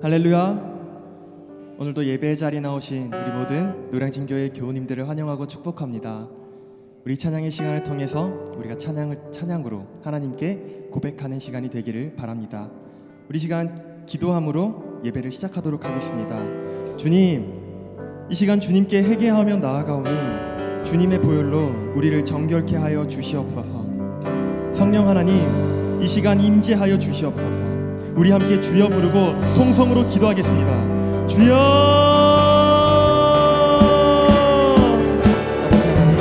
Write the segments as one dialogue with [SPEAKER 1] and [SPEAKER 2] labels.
[SPEAKER 1] 할렐루야. 오늘도 예배의 자리에 나오신 우리 모든 노량진교회 교우님들을 환영하고 축복합니다. 우리 찬양의 시간을 통해서 우리가 찬양으로 하나님께 고백하는 시간이 되기를 바랍니다. 우리 시간 기도함으로 예배를 시작하도록 하겠습니다. 주님, 이 시간 주님께 회개하며 나아가오니 주님의 보혈로 우리를 정결케 하여 주시옵소서. 성령 하나님, 이 시간 임재하여 주시옵소서. 우리 함께 주여 부르고 통성으로 기도하겠습니다. 주여! 아버지 하나님, 이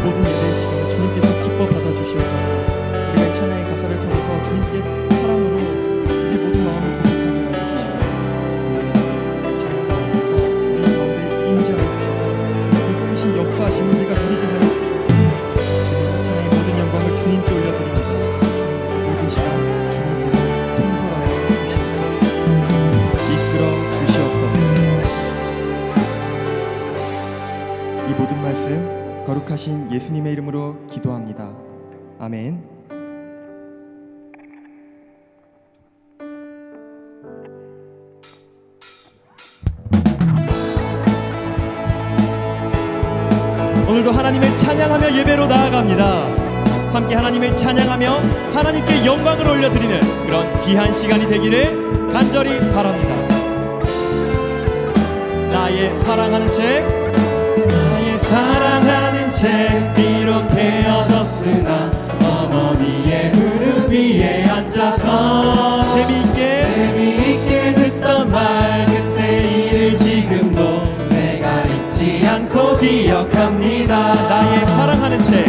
[SPEAKER 1] 모든 예배의 시간을 주님께서 기뻐 받아주시옵소서. 우리가 이 찬양의 가사를 통해서 주님께 사랑으로 우리 모든 마음을 고백하게 하여 주시고, 주님 찬양 가운데서 우리 가운데 임재하여 주셔서 주님 그 크신 역사하심을 우리가 누리게 하여 주시옵소서. 주님 찬양의 모든 영광을 주님께 올려드립니다. 주님 모든 시간 모든 말씀 거룩하신 예수님의 이름으로 기도합니다. 아멘. 오늘도 하나님을 찬양하며 예배로 나아갑니다. 함께 하나님을 찬양하며 하나님께 영광을 올려드리는 그런 귀한 시간이 되기를 간절히 바랍니다. 나의 사랑하는 책, 사랑하는 책 비록 헤어졌으나 어머니의 무릎 위에 앉아서 재미있게 듣던 말 그때 일을 지금도 내가 잊지 않고 기억합니다. 나의 사랑하는 책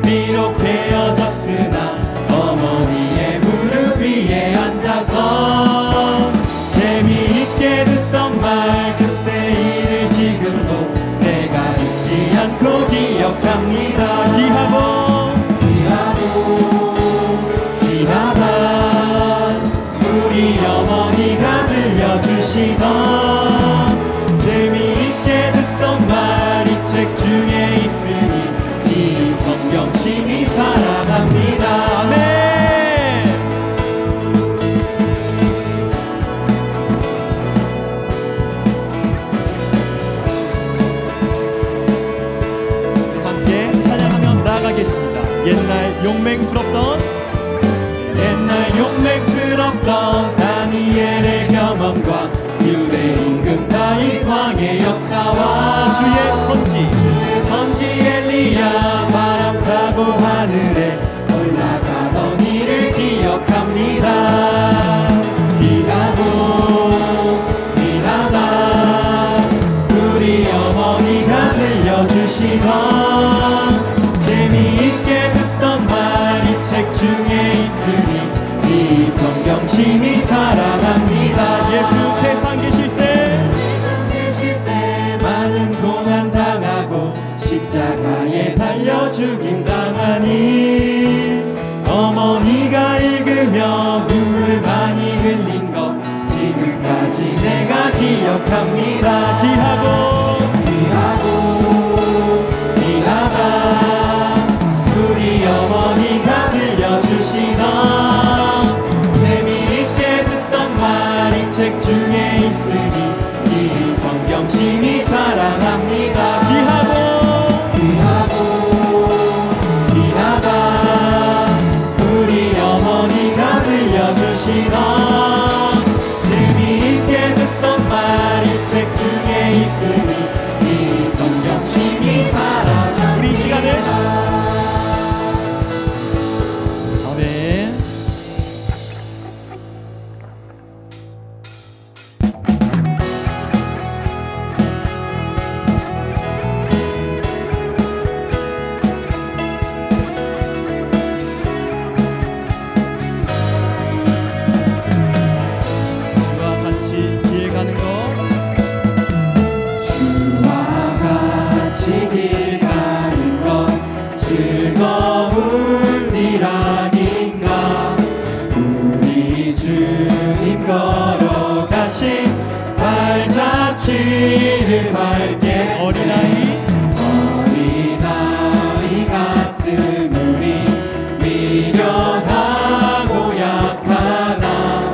[SPEAKER 1] 비록 헤어졌으나 어머니의 무릎 위에 앉아서 재미있게 듣던 말 그때 지금도 내가 잊지 않고 기억합니다. 귀하다 우리 어머니가 들려주시던 재미있게 듣던 말 이 책 중에 있으니 이 성경 심히 사랑합니다. 아멘. 옛날 용맹스럽던 다니엘의 경험과 유대 임금 다윗 왕의 역사와 주의 선지 엘리야 바람 타고 하늘에 올라가던 일을 기억합니다. 귀하다 우리 어머니가 들려주시던 재미있게 듣던 말 이 책 중에 있으니 이 성경 심히 사랑합니다. 예수 세상 계실 때 많은 고난 당하고 십자가에 달려 죽임 당하니 어머니가 읽으며 눈물 많이 흘린 것 지금까지 내가 기억합니다. 귀하다 우리 어머니가 들려주시던 재미있게 듣던 말 이 책 중에 있으니 이 성경 심히 사랑합니다. 귀하다 우리 어머니가 들려주시던 재미있게 듣던 말 이 책 중에 있으니 이 성경 심히 사랑합니다. 우리 시간을 주님 걸어가신 발자취를 밟게 어린아이 같은 우리 미련하고 약하나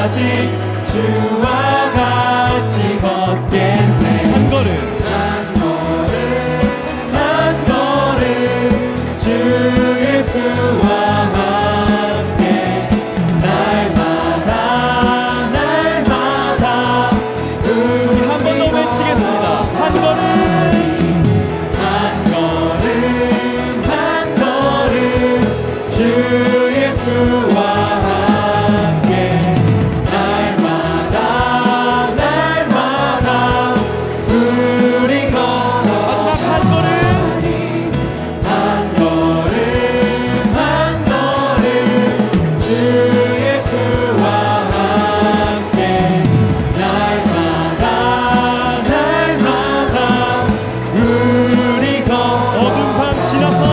[SPEAKER 1] 가지 주와 같이 걷겠네. 한 걸음 한 걸음 주 예수와 함께 날마다 우리 한 번 더 외치겠습니다. 한 걸음 주 예수와 함께 날마다 우리 걸어 마지막 한 걸음 주 예수와 함께 날마다 우리 걸어 어둠 밤 지나서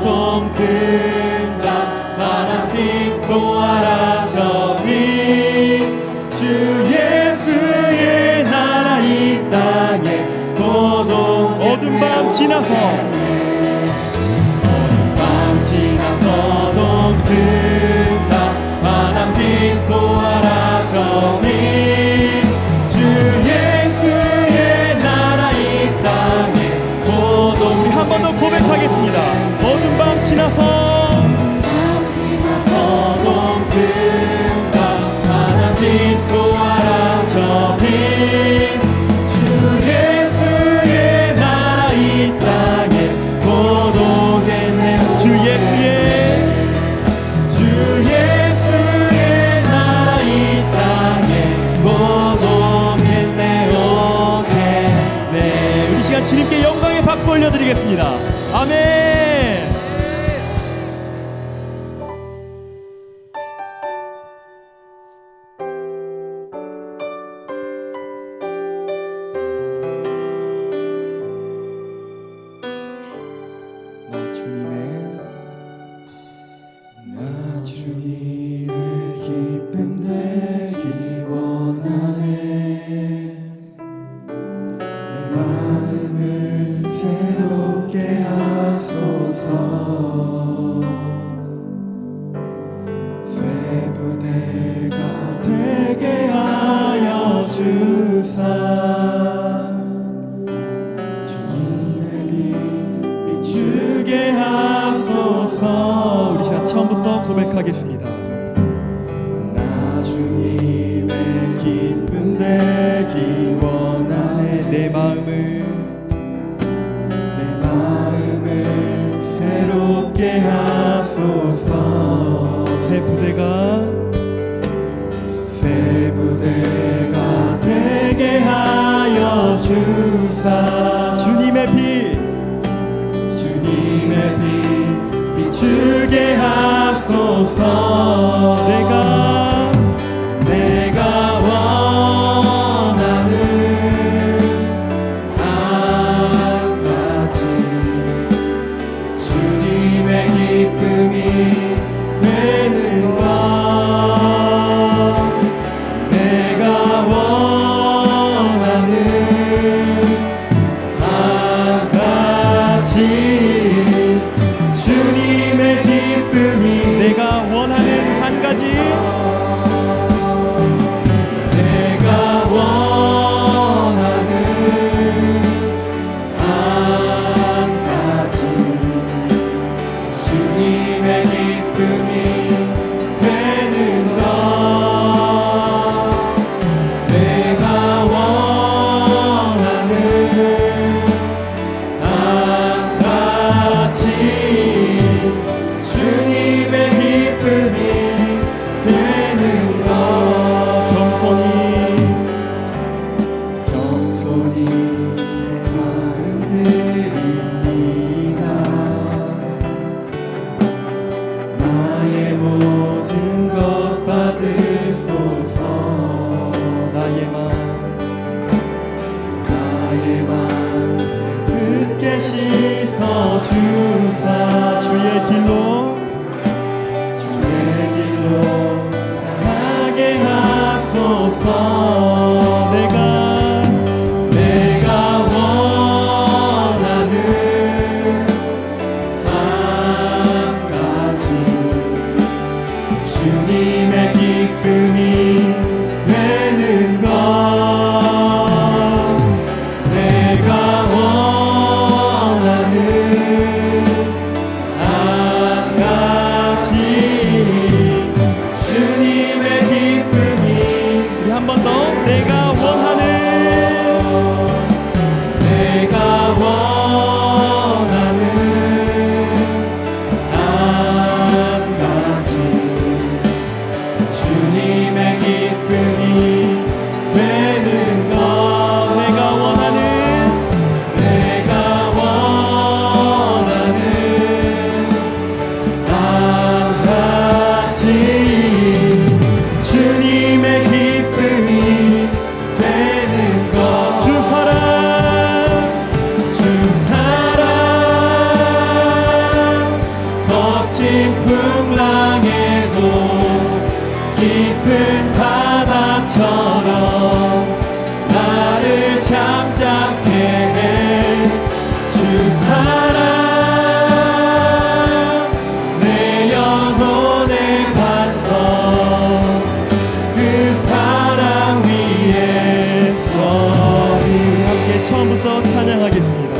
[SPEAKER 1] 동등가 파란빛 보아라 저 빛 주 예수의 나라 이 땅에 고동 어둠 밤 지나서 동등가 파란빛 보아라 저 빛 주 예수의 나라 이 땅에 고동 우리 한 번 더 고백하겠습니다. 어둠 밤 지나서 동등가 파란빛 보아라 저 빛 주 예수의 나라 이 땅에 고도겠네. 주 예수의 나라 이 땅에 고도겠네. 오겠네. 우리 시간 주님께 영광의 박수 올려드리겠습니다. 아멘. 나 주님의 기쁨 되기 원하네. 내 마음을 새롭게 하소서. 새 부대가 되게 하여 주사. 주님의 빛 비추게 하소서. 우리 시간 처음부터 고백하겠습니다. 나 주님의 기쁨 되기 원하네. 내 마음을 새롭게 하소서. 새 부대가 되게 하여 주사. 주님의 빛 비추게 하소서. 내가 원하는 한 가지 주님의 기쁨이 되는 것. 내가 원하는 한 가지 주님의 기쁨 깊은 바다처럼 나를 잠잠케 해. 주 사랑 내 영혼의 반석, 그 사랑 위에 서리. 함께 처음부터 찬양하겠습니다.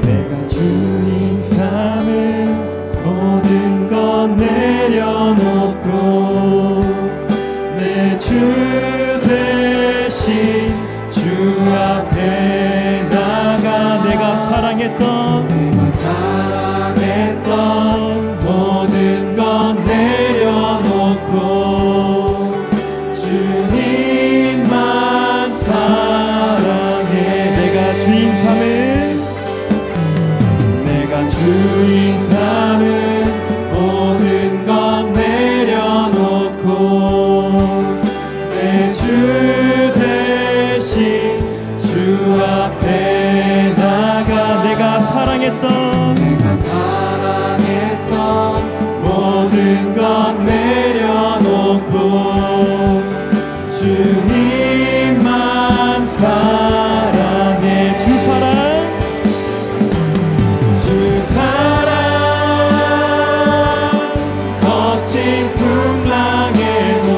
[SPEAKER 1] 내가 주인 삼은 모든 것 내려놓고 내 주 대신 주 앞에 나가. 내가 사랑했던 모든 것 내려놓고 주님만 사랑해. 내가 주인 삼은 모든 것 내려놓고 내 주 대신 주 앞에 나가. 내가 사랑했던 모든 것 내려놓고 주님만 사랑해. 주 사랑 거친 풍랑에도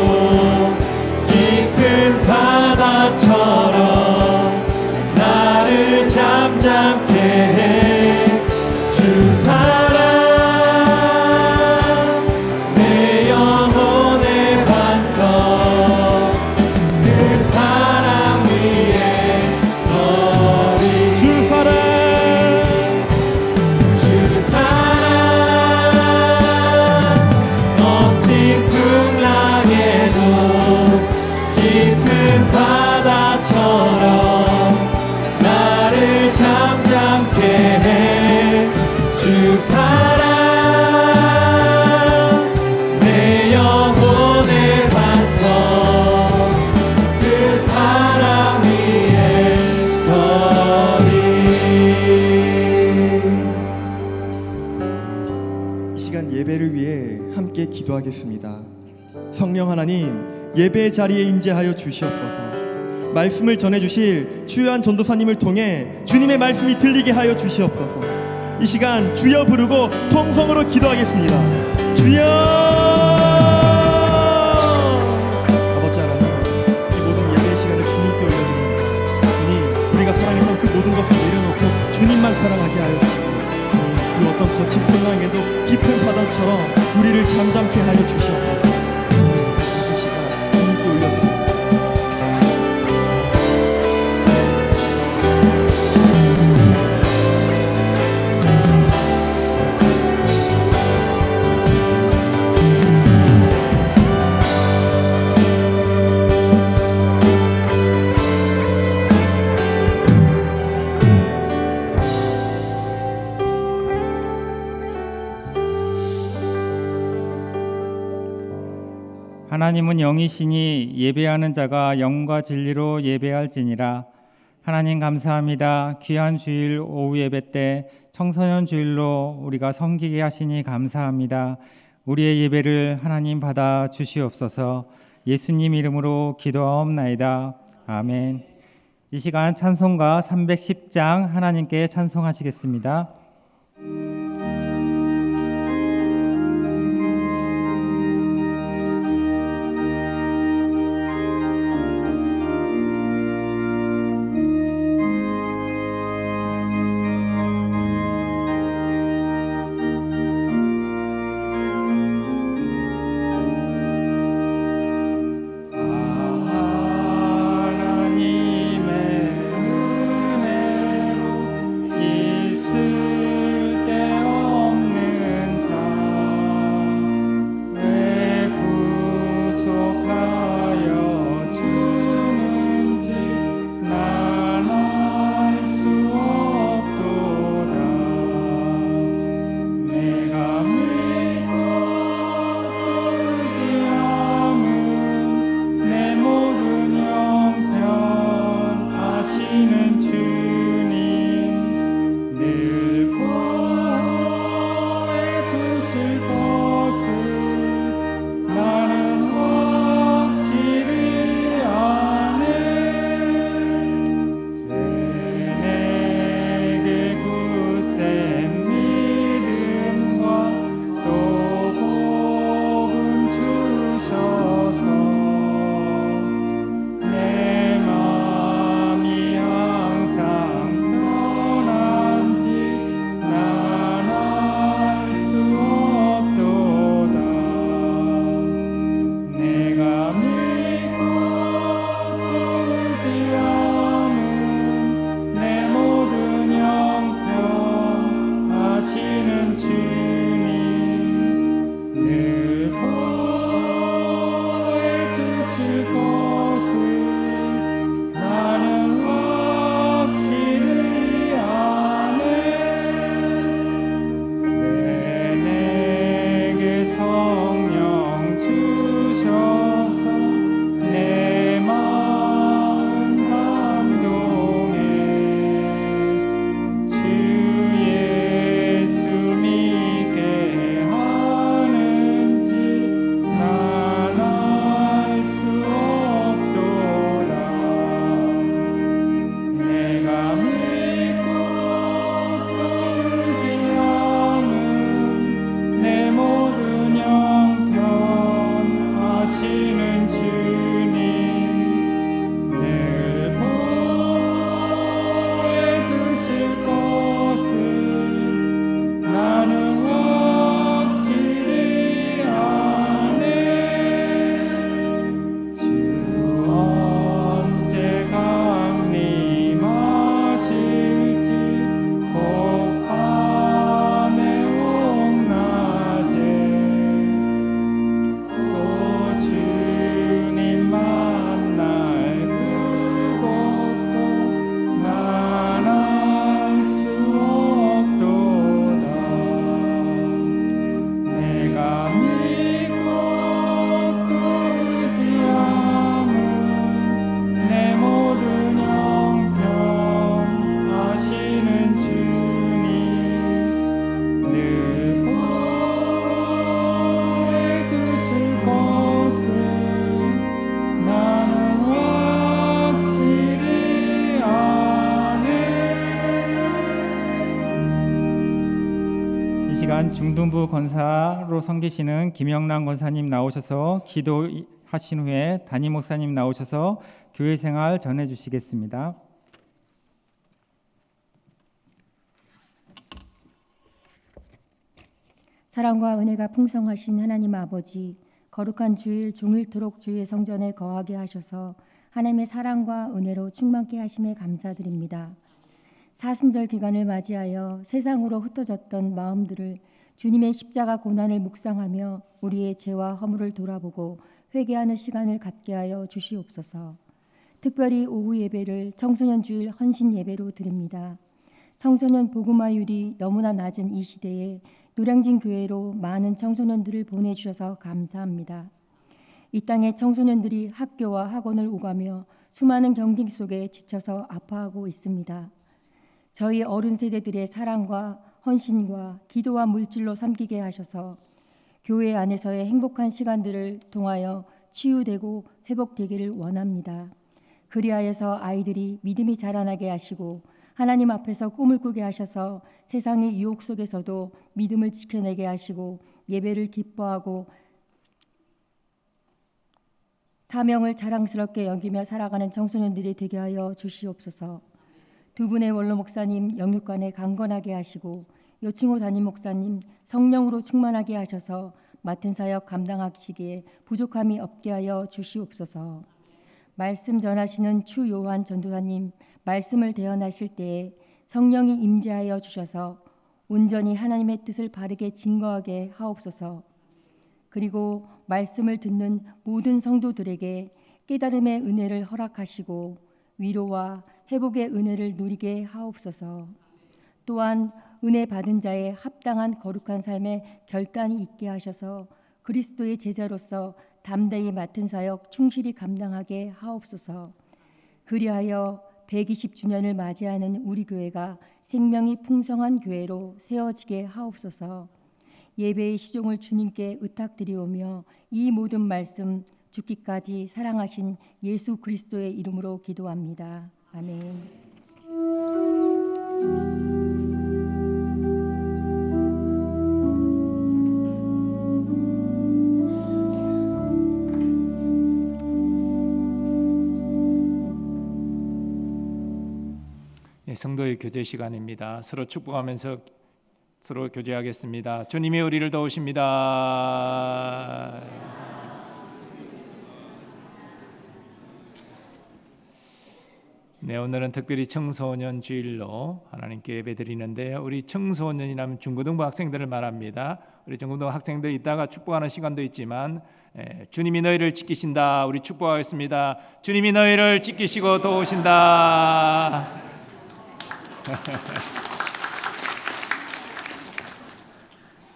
[SPEAKER 1] 깊은 바다처럼 나를 잠잠케 해. 주 사랑 내 영혼의 반석, 그 사랑 위에 서리. 주 사랑 풍랑에도 깊은 바다처럼 나를 잠잠케 해. 주 사랑 내 영혼의 반석, 그 사랑 위에 서리. 이 시간 예배를 위해 함께 기도하겠습니다. 성령 하나님, 예배의 자리에 임재하여 주시옵소서. 말씀을 전해주실 주요한 전도사님을 통해 주님의 말씀이 들리게 하여 주시옵소서. 이 시간 주여 부르고 통성으로 기도하겠습니다. 주여! 아버지 하나님, 이 모든 예배의 시간을 주님께 올려드립니다. 주님, 우리가 사랑했던 그 모든 것을 내려놓고 주님만 사랑하게 하여 주시고, 그 어떤 거친 풍랑에도 깊은 바다처럼 우리를 잠잠케 하여 주시옵소서.
[SPEAKER 2] 하나님은 영이시니 예배하는 자가 영과 진리로 예배할지니라. 하나님 감사합니다. 귀한 주일 오후 예배 때 청소년 주일로 우리가 섬기게 하시니 감사합니다. 우리의 예배를 하나님 받아 주시옵소서. 예수님 이름으로 기도하옵나이다. 아멘. 이 시간 찬송가 310장 하나님께 찬송하시겠습니다.
[SPEAKER 1] 있을 때
[SPEAKER 2] 중등부 권사로 섬기시는 김영란 권사님 나오셔서 기도하신 후에 담임 목사님 나오셔서 교회 생활 전해 주시겠습니다.
[SPEAKER 3] 사랑과 은혜가 풍성하신 하나님 아버지, 거룩한 주일 종일토록 주의 성전에 거하게 하셔서 하나님의 사랑과 은혜로 충만케 하심에 감사드립니다. 사순절 기간을 맞이하여 세상으로 흩어졌던 마음들을 주님의 십자가 고난을 묵상하며 우리의 죄와 허물을 돌아보고 회개하는 시간을 갖게 하여 주시옵소서. 특별히 오후 예배를 청소년 주일 헌신 예배로 드립니다. 청소년 복음화율이 너무나 낮은 이 시대에 노량진 교회로 많은 청소년들을 보내주셔서 감사합니다. 이 땅의 청소년들이 학교와 학원을 오가며 수많은 경쟁 속에 지쳐서 아파하고 있습니다. 저희 어른 세대들의 사랑과 헌신과 기도와 물질로 섬기게 하셔서 교회 안에서의 행복한 시간들을 통하여 치유되고 회복되기를 원합니다. 그리하여서 아이들이 믿음이 자라나게 하시고 하나님 앞에서 꿈을 꾸게 하셔서 세상의 유혹 속에서도 믿음을 지켜내게 하시고 예배를 기뻐하고 사명을 자랑스럽게 여기며 살아가는 청소년들이 되게 하여 주시옵소서. 두 분의 원로 목사님 영육간에 강건하게 하시고 여충호 담임 목사님 성령으로 충만하게 하셔서 맡은 사역 감당하시기에 부족함이 없게 하여 주시옵소서. 말씀 전하시는 추 요한 전도사님 말씀을 대언하실 때에 성령이 임재하여 주셔서 온전히 하나님의 뜻을 바르게 증거하게 하옵소서. 그리고 말씀을 듣는 모든 성도들에게 깨달음의 은혜를 허락하시고 위로와 회복의 은혜를 누리게 하옵소서. 또한 은혜 받은 자의 합당한 거룩한 삶에 결단이 있게 하셔서 그리스도의 제자로서 담대히 맡은 사역 충실히 감당하게 하옵소서. 그리하여 120주년을 맞이하는 우리 교회가 생명이 풍성한 교회로 세워지게 하옵소서. 예배의 시종을 주님께 의탁드리오며 이 모든 말씀 죽기까지 사랑하신 예수 그리스도의 이름으로 기도합니다. 아멘.
[SPEAKER 4] 성도의 교제 시간입니다. 서로 축복하면서 서로 교제하겠습니다. 주님이 우리를 도우십니다. 네, 오늘은 특별히 청소년 주일로 하나님께 예배드리는데요. 우리 청소년이라면 중고등부 학생들을 말합니다. 우리 중고등부 학생들 이따가 축복하는 시간도 있지만 주님이 너희를 지키신다. 우리 축복하겠습니다. 주님이 너희를 지키시고 도우신다.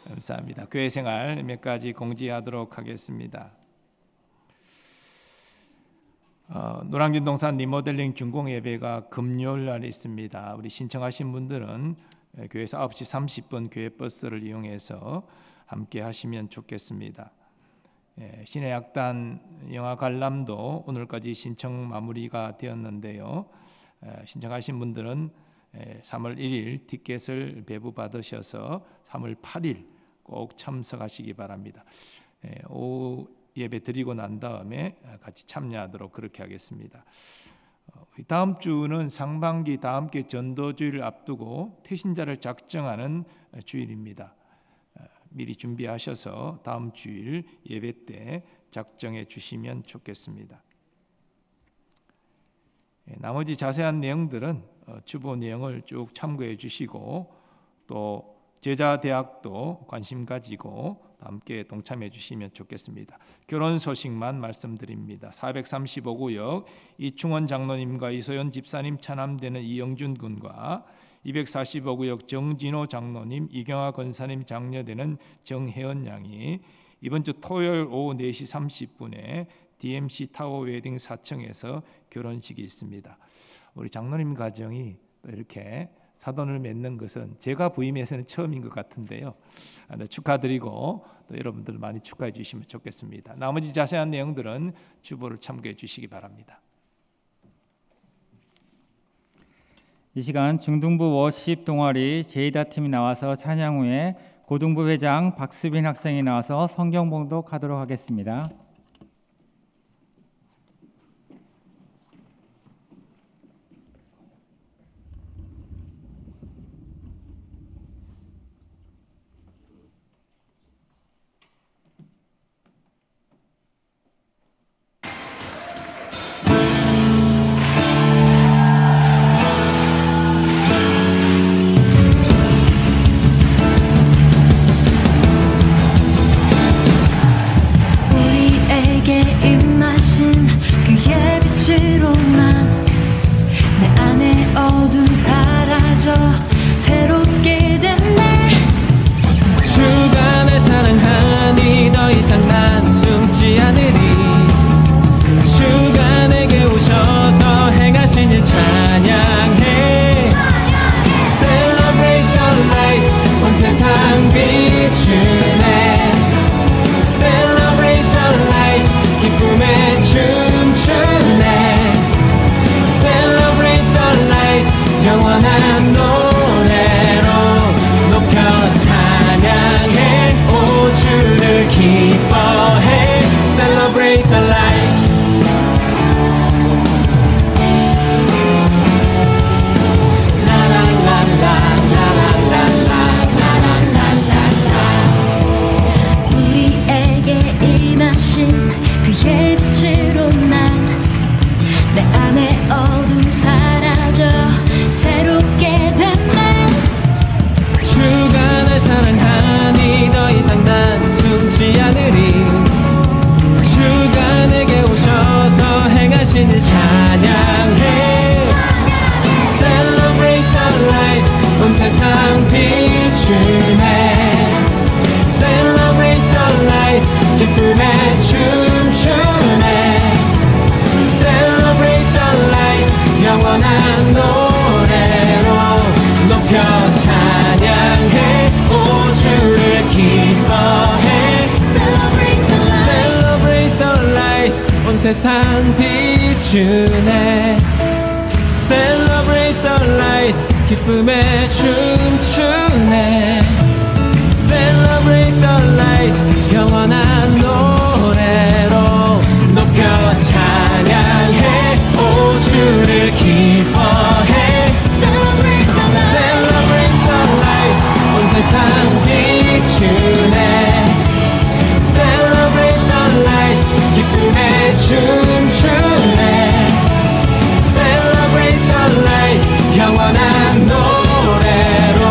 [SPEAKER 4] 감사합니다. 교회 생활 몇 가지 공지하도록 하겠습니다. 노량진 동산 리모델링 준공 예배가 금요일 날 있습니다. 우리 신청하신 분들은 교회에서 9시 30분 교회 버스를 이용해서 함께 하시면 좋겠습니다. 신의 약단 영화 관람도 오늘까지 신청 마무리가 되었는데요. 신청하신 분들은 3월 1일 티켓을 배부받으셔서 3월 8일 꼭 참석하시기 바랍니다. 오후 예배 드리고 난 다음에 같이 참여하도록 그렇게 하겠습니다. 다음 주는 상반기 다음 게 전도주일을 앞두고 태신자를 작정하는 주일입니다. 미리 준비하셔서 다음 주일 예배 때 작정해 주시면 좋겠습니다. 나머지 자세한 내용들은 주보 내용을 쭉 참고해 주시고 또 제자대학도 관심 가지고 함께 동참해 주시면 좋겠습니다. 결혼 소식만 말씀드립니다. 435구역 이충원 장로님과 이소연 집사님 차남되는 이영준 군과 245구역 정진호 장로님, 이경화 권사님 장녀되는 정혜연 양이 이번 주 토요일 오후 4시 30분에 DMC 타워 웨딩 4층에서 결혼식이 있습니다. 우리 장로님 가정이 또 이렇게 사돈을 맺는 것은 제가 부임해서는 처음인 것 같은데요. 축하드리고 또 여러분들 많이 축하해 주시면 좋겠습니다. 나머지 자세한 내용들은 주보를 참고해 주시기 바랍니다.
[SPEAKER 2] 이 시간 중등부 워십 동아리 제이다 팀이 나와서 찬양 후에 고등부 회장 박수빈 학생이 나와서 성경 봉독하도록 하겠습니다.
[SPEAKER 5] 우리에게 임하신 그의 빛으로만 내 안에 어둠 사라져 새롭게 됐네.
[SPEAKER 6] 주가 날 사랑하니 더 이상 난 숨지 않으리. 주가 내게 오셔서 행하신 일 찬양해. Celebrate the light, 온 세상 비추네. Celebrate the light, 기쁨에 춤추네. Celebrate the light, 영원한 노래로 높여 찬양해. 오 주를 기뻐해. Celebrate the light.
[SPEAKER 5] 우리에게 임하신 그의 빛으로만 내 안에 어둠 사라져 새롭게 됐네.
[SPEAKER 6] 주가 날 사랑하니 더 이상 난 숨지 않으리. 주가 내게 오셔서 행하신 일 찬양해. Celebrate the light, 온 세상 비추네. Celebrate the light, 기쁨에 춤추네. Celebrate the light, 영원한 노래로 높여 찬양해. 오 주를 기뻐해. Celebrate the light, Celebrate the light, 온 세상 비추네. Celebrate the light, 기쁨에 춤추네. Celebrate the light, 영원한 노래로 높여 찬양해. 오 주를 기뻐해. Celebrate the light, Celebrate the light, 온 세상 비추네. Celebrate the light, 기쁨에 춤추네. Celebrate the light, 영원한 노래로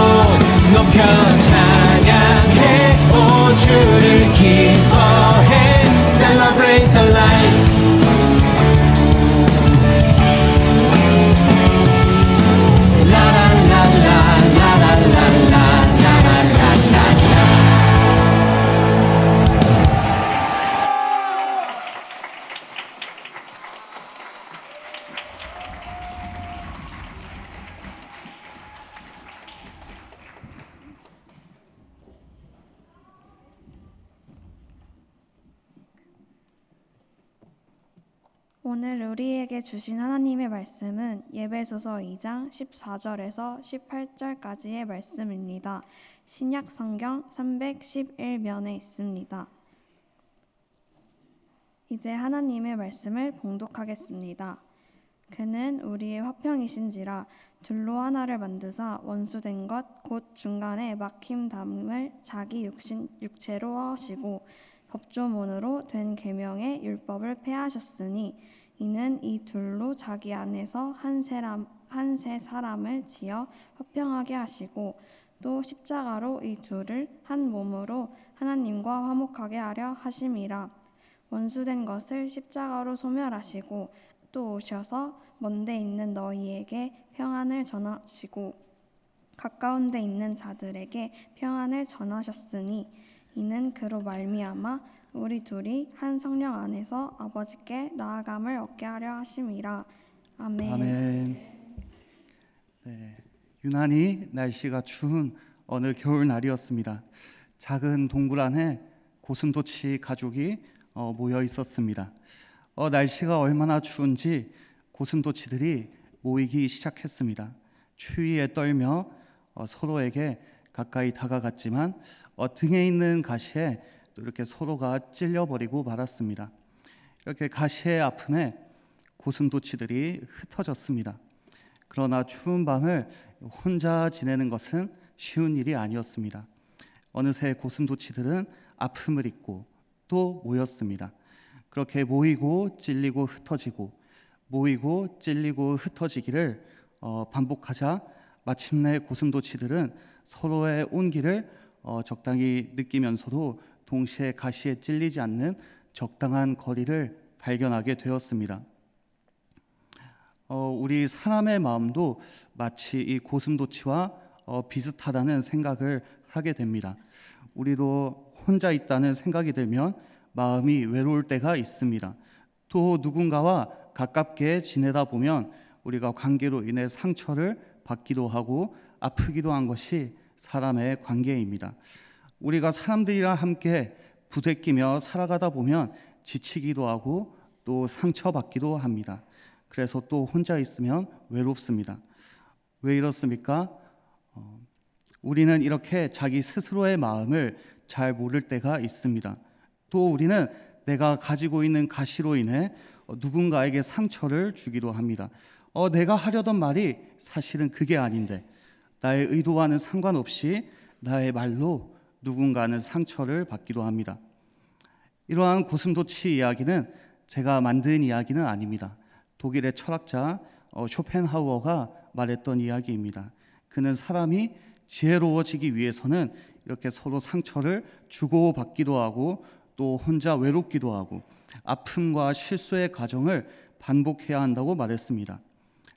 [SPEAKER 6] 높여 찬양해. 오 주를 기뻐해. Celebrate the light.
[SPEAKER 7] 오늘 우리에게 주신 하나님의 말씀은 예배소서 2장 14절에서 18절까지의 말씀입니다. 신약 성경 311면에 있습니다. 이제 하나님의 말씀을 봉독하겠습니다. 그는 우리의 화평이신지라 둘로 하나를 만드사 원수된 것 곧 중간에 막힘 담을 자기 육체로 하시고 법조문으로 된 계명의 율법을 폐하셨으니 이는 이 둘로 자기 안에서 한 세 사람을 지어 화평하게 하시고 또 십자가로 이 둘을 한 몸으로 하나님과 화목하게 하려 하심이라. 원수된 것을 십자가로 소멸하시고 또 오셔서 먼데 있는 너희에게 평안을 전하시고 가까운 데 있는 자들에게 평안을 전하셨으니 이는 그로 말미암아 우리 둘이 한 성령 안에서 아버지께 나아감을 얻게 하려 하심이라. 아멘.
[SPEAKER 8] 아멘. 네, 유난히 날씨가 추운 어느 겨울 날이었습니다. 작은 동굴 안에 고슴도치 가족이 모여 있었습니다. 날씨가 얼마나 추운지 고슴도치들이 모이기 시작했습니다. 추위에 떨며 서로에게 가까이 다가갔지만 등에 있는 가시에 또 이렇게 서로가 찔려버리고 말았습니다. 이렇게 가시의 아픔에 고슴도치들이 흩어졌습니다. 그러나 추운 밤을 혼자 지내는 것은 쉬운 일이 아니었습니다. 어느새 고슴도치들은 아픔을 잊고 또 모였습니다. 그렇게 모이고 찔리고 흩어지고 모이고 찔리고 흩어지기를 반복하자 마침내 고슴도치들은 서로의 온기를 적당히 느끼면서도 동시에 가시에 찔리지 않는 적당한 거리를 발견하게 되었습니다. 우리 사람의 마음도 마치 이 고슴도치와 비슷하다는 생각을 하게 됩니다. 우리도 혼자 있다는 생각이 들면 마음이 외로울 때가 있습니다. 또 누군가와 가깝게 지내다 보면 우리가 관계로 인해 상처를 받기도 하고 아프기도 한 것이 사람의 관계입니다. 우리가 사람들이랑 함께 부대끼며 살아가다 보면 지치기도 하고 또 상처받기도 합니다. 그래서 또 혼자 있으면 외롭습니다. 왜 이렇습니까? 우리는 이렇게 자기 스스로의 마음을 잘 모를 때가 있습니다. 또 우리는 내가 가지고 있는 가시로 인해 누군가에게 상처를 주기도 합니다. 내가 하려던 말이 사실은 그게 아닌데 나의 의도와는 상관없이 나의 말로 누군가는 상처를 받기도 합니다. 이러한 고슴도치 이야기는 제가 만든 이야기는 아닙니다. 독일의 철학자 쇼펜하우어가 말했던 이야기입니다. 그는 사람이 지혜로워지기 위해서는 이렇게 서로 상처를 주고받기도 하고 또 혼자 외롭기도 하고 아픔과 실수의 과정을 반복해야 한다고 말했습니다.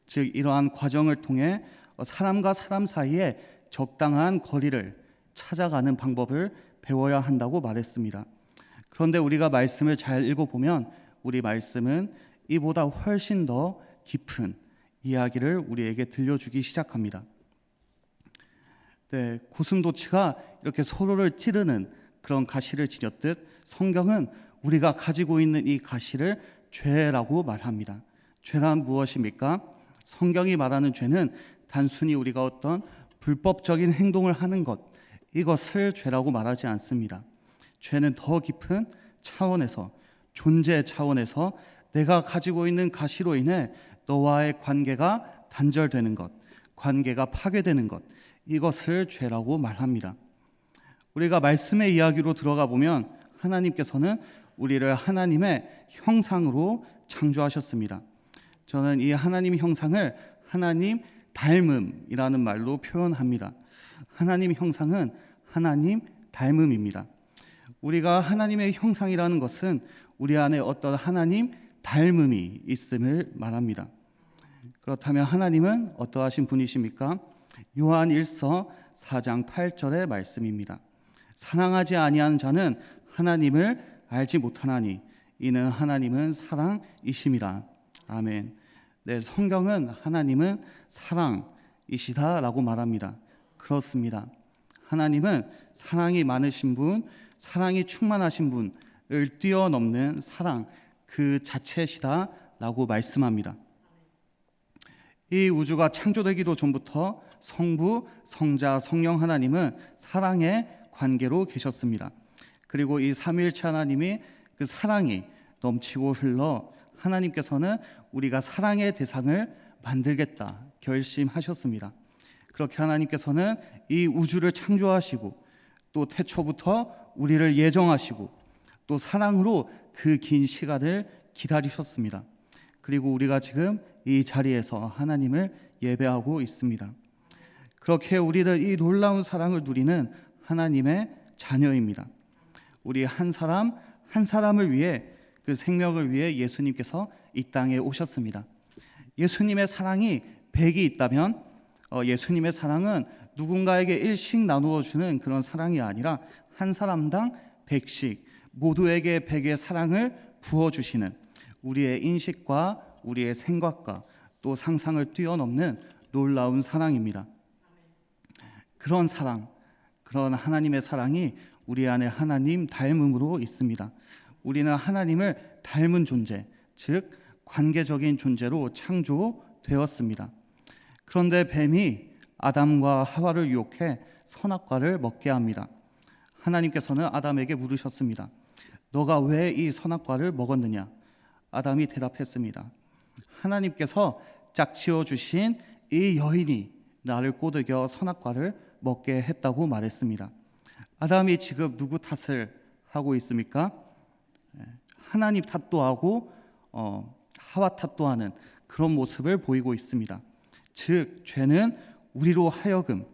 [SPEAKER 8] 즉 이러한 과정을 통해 사람과 사람 사이에 적당한 거리를 찾아가는 방법을 배워야 한다고 말했습니다. 그런데 우리가 말씀을 잘 읽어보면 우리 말씀은 이보다 훨씬 더 깊은 이야기를 우리에게 들려주기 시작합니다. 네, 고슴도치가 이렇게 서로를 찌르는 그런 가시를 지녔듯 성경은 우리가 가지고 있는 이 가시를 죄라고 말합니다. 죄란 무엇입니까? 성경이 말하는 죄는 단순히 우리가 어떤 불법적인 행동을 하는 것, 이것을 죄라고 말하지 않습니다. 죄는 더 깊은 차원에서, 존재 차원에서 내가 가지고 있는 가시로 인해 너와의 관계가 단절되는 것, 관계가 파괴되는 것, 이것을 죄라고 말합니다. 우리가 말씀의 이야기로 들어가 보면 하나님께서는 우리를 하나님의 형상으로 창조하셨습니다. 저는 이 하나님 형상을 하나님 닮음이라는 말로 표현합니다. 하나님 형상은 하나님 닮음입니다. 우리가 하나님의 형상이라는 것은 우리 안에 어떤 하나님 닮음이 있음을 말합니다. 그렇다면 하나님은 어떠하신 분이십니까? 요한 1서 4장 8절의 말씀입니다. 사랑하지 아니하는 자는 하나님을 알지 못하나니 이는 하나님은 사랑이심이라. 아멘. 네, 성경은 하나님은 사랑이시다라고 말합니다. 그렇습니다. 하나님은 사랑이 많으신 분, 사랑이 충만하신 분을 뛰어넘는 사랑 그 자체시다라고 말씀합니다. 이 우주가 창조되기도 전부터 성부, 성자, 성령 하나님은 사랑의 관계로 계셨습니다. 그리고 이 삼위일체 하나님이 그 사랑이 넘치고 흘러 하나님께서는 우리가 사랑의 대상을 만들겠다 결심하셨습니다. 그렇게 하나님께서는 이 우주를 창조하시고 또 태초부터 우리를 예정하시고 또 사랑으로 그 긴 시간을 기다리셨습니다. 그리고 우리가 지금 이 자리에서 하나님을 예배하고 있습니다. 그렇게 우리는 이 놀라운 사랑을 누리는 하나님의 자녀입니다. 우리 한 사람 한 사람을 위해 그 생명을 위해 예수님께서 이 땅에 오셨습니다. 예수님의 사랑이 100이 있다면 예수님의 사랑은 누군가에게 일씩 나누어 주는 그런 사랑이 아니라 한 사람당 100씩 모두에게 100의 사랑을 부어주시는 우리의 인식과 우리의 생각과 또 상상을 뛰어넘는 놀라운 사랑입니다. 그런 사랑, 그런 하나님의 사랑이 우리 안에 하나님 닮음으로 있습니다. 우리는 하나님을 닮은 존재, 즉 관계적인 존재로 창조되었습니다. 그런데 뱀이 아담과 하와를 유혹해 선악과를 먹게 합니다. 하나님께서는 아담에게 물으셨습니다. 너가 왜 이 선악과를 먹었느냐? 아담이 대답했습니다. 하나님께서 짝지어 주신 이 여인이 나를 꼬드겨 선악과를 먹게 했다고 말했습니다. 아담이 지금 누구 탓을 하고 있습니까? 하나님 탓도 하고 하와 탓도 하는 그런 모습을 보이고 있습니다. 즉 죄는 우리로 하여금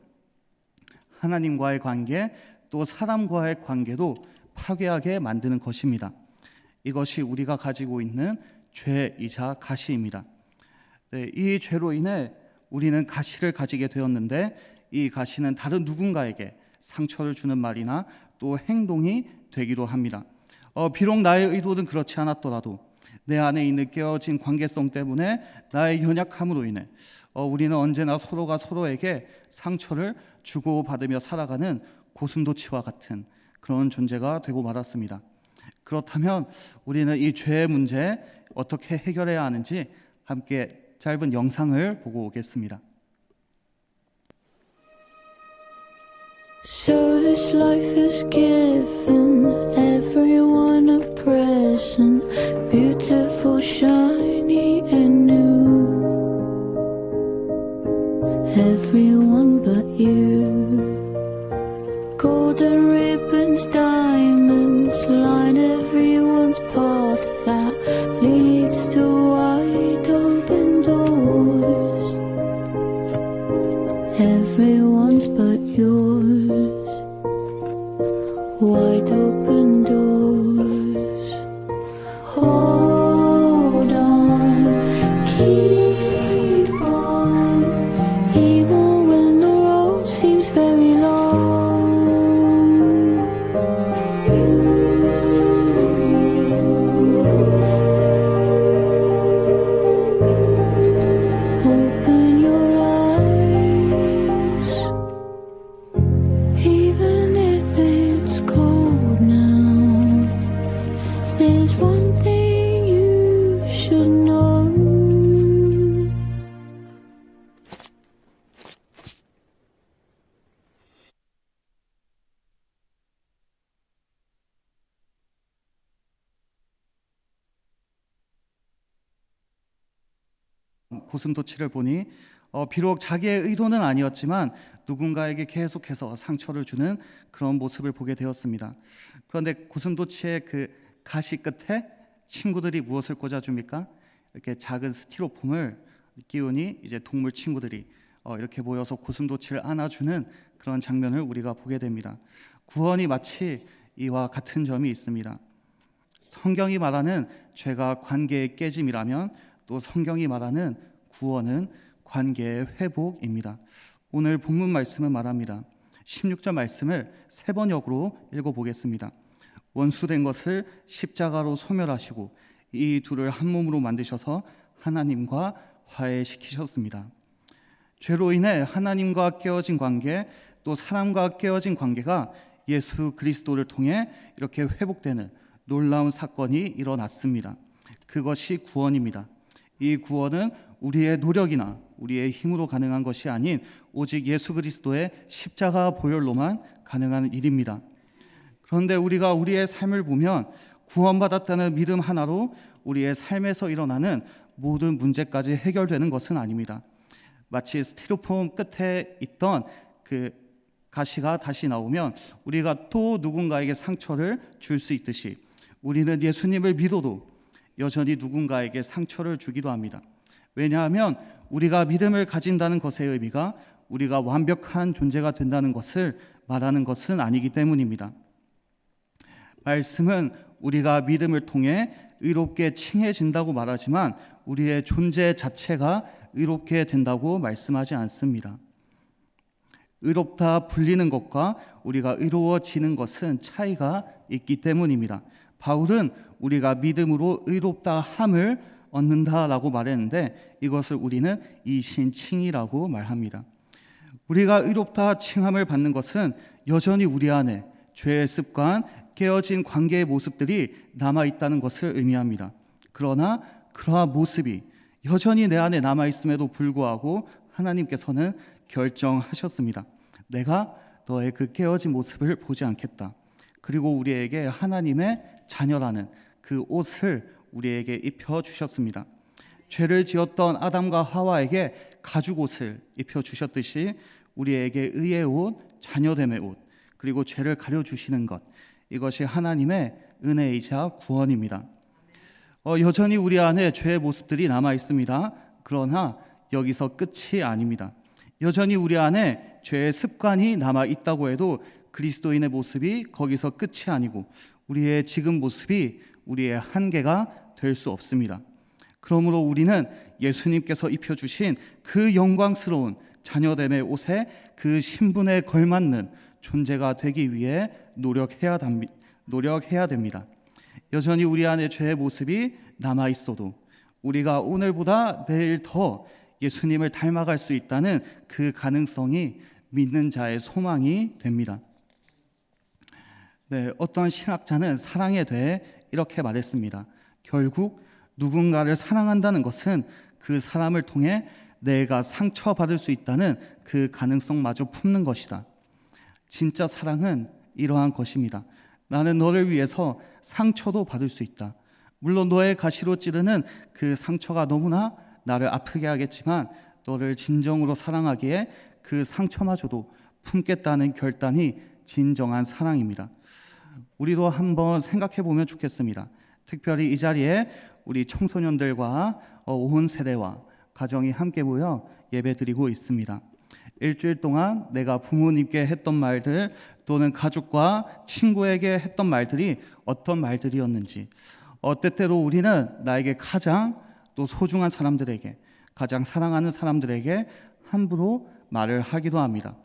[SPEAKER 8] 하나님과의 관계 또 사람과의 관계도 파괴하게 만드는 것입니다. 이것이 우리가 가지고 있는 죄이자 가시입니다. 이 죄로 인해 우리는 가시를 가지게 되었는데 이 가시는 다른 누군가에게 상처를 주는 말이나 또 행동이 되기도 합니다. 비록 나의 의도는 그렇지 않았더라도 내 안에 있는 깨어진 관계성 때문에 나의 연약함으로 인해 우리는 언제나 서로가 서로에게 상처를 주고받으며 살아가는 고슴도치와 같은 그런 존재가 되고 말았습니다. 그렇다면 우리는 이 죄의 문제 어떻게 해결해야 하는지 함께 짧은 영상을 보고 오겠습니다.
[SPEAKER 5] So this life has given everyone a present, beautiful, shiny and new. Everyone but you. Golden ribbons, diamonds line everyone's path that leads to wide open doors. Everyone's but yours. Wide open doors. Hold on, keep on, even when the road seems very long. Open your eyes, even if it's cold now. There's one thing you should know.
[SPEAKER 8] 고슴도치를 보니 비록 자기의 의도는 아니었지만 누군가에게 계속해서 상처를 주는 그런 모습을 보게 되었습니다. 그런데 고슴도치의 그 가시 끝에 친구들이 무엇을 꽂아줍니까? 이렇게 작은 스티로폼을 끼우니 이제 동물 친구들이 이렇게 모여서 고슴도치를 안아주는 그런 장면을 우리가 보게 됩니다. 구원이 마치 이와 같은 점이 있습니다. 성경이 말하는 죄가 관계의 깨짐이라면 또 성경이 말하는 구원은 관계의 회복입니다. 오늘 본문 말씀은 말합니다. 16절 말씀을 세 번역으로 읽어보겠습니다. 원수된 것을 십자가로 소멸하시고 이 둘을 한 몸으로 만드셔서 하나님과 화해시키셨습니다. 죄로 인해 하나님과 깨어진 관계 또 사람과 깨어진 관계가 예수 그리스도를 통해 이렇게 회복되는 놀라운 사건이 일어났습니다. 그것이 구원입니다. 이 구원은 우리의 노력이나 우리의 힘으로 가능한 것이 아닌 오직 예수 그리스도의 십자가 보혈로만 가능한 일입니다. 그런데 우리가 우리의 삶을 보면 구원받았다는 믿음 하나로 우리의 삶에서 일어나는 모든 문제까지 해결되는 것은 아닙니다. 마치 스티로폼 끝에 있던 그 가시가 다시 나오면 우리가 또 누군가에게 상처를 줄 수 있듯이 우리는 예수님을 믿어도 여전히 누군가에게 상처를 주기도 합니다. 왜냐하면 우리가 믿음을 가진다는 것의 의미가 우리가 완벽한 존재가 된다는 것을 말하는 것은 아니기 때문입니다. 말씀은 우리가 믿음을 통해 의롭게 칭해진다고 말하지만 우리의 존재 자체가 의롭게 된다고 말씀하지 않습니다. 의롭다 불리는 것과 우리가 의로워지는 것은 차이가 있기 때문입니다. 바울은 우리가 믿음으로 의롭다 함을 얻는다라고 말했는데 이것을 우리는 이신칭이라고 말합니다. 우리가 의롭다 칭함을 받는 것은 여전히 우리 안에 죄의 습관, 깨어진 관계의 모습들이 남아있다는 것을 의미합니다. 그러나 그러한 모습이 여전히 내 안에 남아있음에도 불구하고 하나님께서는 결정하셨습니다. 내가 너의 그 깨어진 모습을 보지 않겠다. 그리고 우리에게 하나님의 자녀라는 그 옷을 우리에게 입혀 주셨습니다. 죄를 지었던 아담과 하와에게 가죽 옷을 입혀 주셨듯이 우리에게 의의 옷, 자녀됨의 옷, 그리고 죄를 가려 주시는 것, 이것이 하나님의 은혜이자 구원입니다. 여전히 우리 안에 죄의 모습들이 남아 있습니다. 그러나 여기서 끝이 아닙니다. 여전히 우리 안에 죄의 습관이 남아 있다고 해도 그리스도인의 모습이 거기서 끝이 아니고 우리의 지금 모습이 우리의 한계가 될 수 없습니다. 그러므로 우리는 예수님께서 입혀주신 그 영광스러운 자녀됨의 옷에 그 신분에 걸맞는 존재가 되기 위해 노력해야 됩니다. 여전히 우리 안에 죄의 모습이 남아 있어도 우리가 오늘보다 내일 더 예수님을 닮아갈 수 있다는 그 가능성이 믿는 자의 소망이 됩니다. 네, 어떤 신학자는 사랑에 대해 이렇게 말했습니다. 결국 누군가를 사랑한다는 것은 그 사람을 통해 내가 상처받을 수 있다는 그 가능성마저 품는 것이다. 진짜 사랑은 이러한 것입니다. 나는 너를 위해서 상처도 받을 수 있다. 물론 너의 가시로 찌르는 그 상처가 너무나 나를 아프게 하겠지만 너를 진정으로 사랑하기에 그 상처마저도 품겠다는 결단이 진정한 사랑입니다. 우리도 한번 생각해 보면 좋겠습니다. 특별히 이 자리에 우리 청소년들과 온 세대와 가정이 함께 모여 예배드리고 있습니다. 일주일 동안 내가 부모님께 했던 말들 또는 가족과 친구에게 했던 말들이 어떤 말들이었는지, 때때로 우리는 나에게 가장 또 소중한 사람들에게, 가장 사랑하는 사람들에게 함부로 말을 하기도 합니다.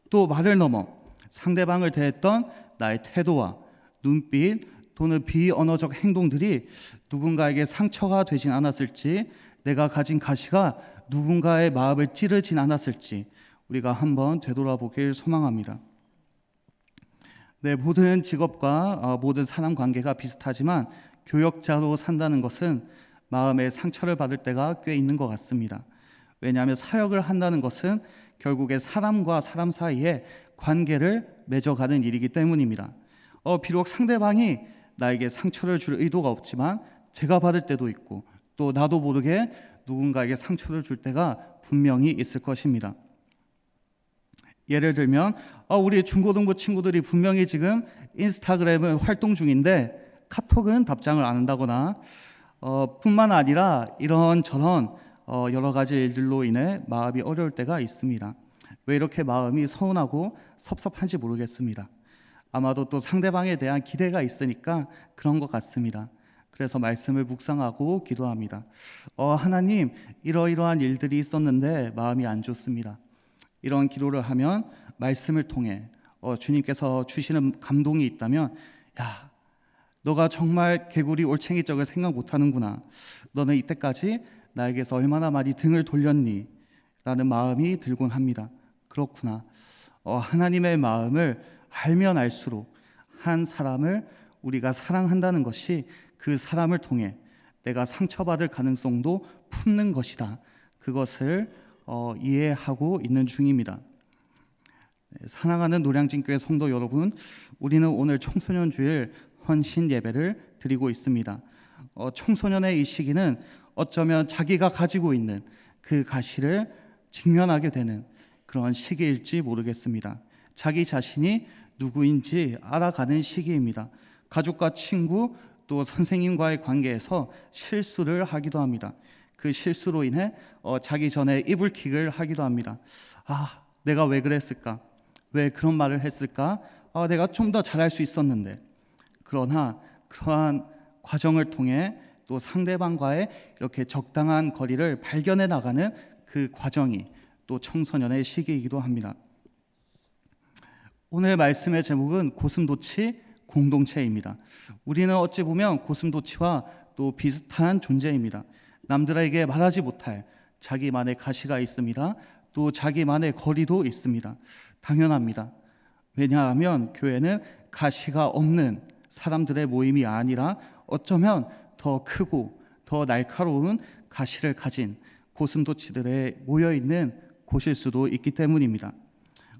[SPEAKER 8] 또 말을 넘어 상대방을 대했던 나의 태도와 눈빛 또는 비언어적 행동들이 누군가에게 상처가 되진 않았을지, 내가 가진 가시가 누군가의 마음을 찌르진 않았을지 우리가 한번 되돌아보길 소망합니다. 네, 모든 직업과 모든 사람 관계가 비슷하지만 교역자로 산다는 것은 마음에 상처를 받을 때가 꽤 있는 것 같습니다. 왜냐하면 사역을 한다는 것은 결국에 사람과 사람 사이에 관계를 맺어가는 일이기 때문입니다. 비록 상대방이 나에게 상처를 줄 의도가 없지만 제가 받을 때도 있고 또 나도 모르게 누군가에게 상처를 줄 때가 분명히 있을 것입니다. 예를 들면 우리 중고등부 친구들이 분명히 지금 인스타그램은 활동 중인데 카톡은 답장을 안 한다거나 뿐만 아니라 이런저런 여러 가지 일들로 인해 마음이 어려울 때가 있습니다. 왜 이렇게 마음이 서운하고 섭섭한지 모르겠습니다. 아마도 또 상대방에 대한 기대가 있으니까 그런 것 같습니다. 그래서 말씀을 묵상하고 기도합니다. 하나님, 이러이러한 일들이 있었는데 마음이 안 좋습니다. 이런 기도를 하면 말씀을 통해 주님께서 주시는 감동이 있다면, 야, 너가 정말 개구리 올챙이 쪽을 생각 못하는구나. 너는 이때까지 나에게서 얼마나 많이 등을 돌렸니? 라는 마음이 들곤 합니다. 그렇구나. 하나님의 마음을 알면 알수록 한 사람을 우리가 사랑한다는 것이 그 사람을 통해 내가 상처받을 가능성도 품는 것이다. 그것을 이해하고 있는 중입니다. 사랑하는 노량진교회 성도 여러분, 우리는 오늘 청소년 주일 헌신 예배를 드리고 있습니다. 청소년의 이 시기는 어쩌면 자기가 가지고 있는 그 가시를 직면하게 되는 그런 시기일지 모르겠습니다. 자기 자신이 누구인지 알아가는 시기입니다. 가족과 친구 또 선생님과의 관계에서 실수를 하기도 합니다. 그 실수로 인해 자기 전에 이불킥을 하기도 합니다. 내가 왜 그랬을까? 왜 그런 말을 했을까? 내가 좀 더 잘할 수 있었는데. 그러나 그러한 과정을 통해 또 상대방과의 이렇게 적당한 거리를 발견해 나가는 그 과정이 또 청소년의 시기이기도 합니다. 오늘 말씀의 제목은 고슴도치 공동체입니다. 우리는 어찌 보면 고슴도치와 또 비슷한 존재입니다. 남들에게 말하지 못할 자기만의 가시가 있습니다. 또 자기만의 거리도 있습니다. 당연합니다. 왜냐하면 교회는 가시가 없는 사람들의 모임이 아니라 어쩌면 더 크고 더 날카로운 가시를 가진 고슴도치들의 모여있는 곳일 수도 있기 때문입니다.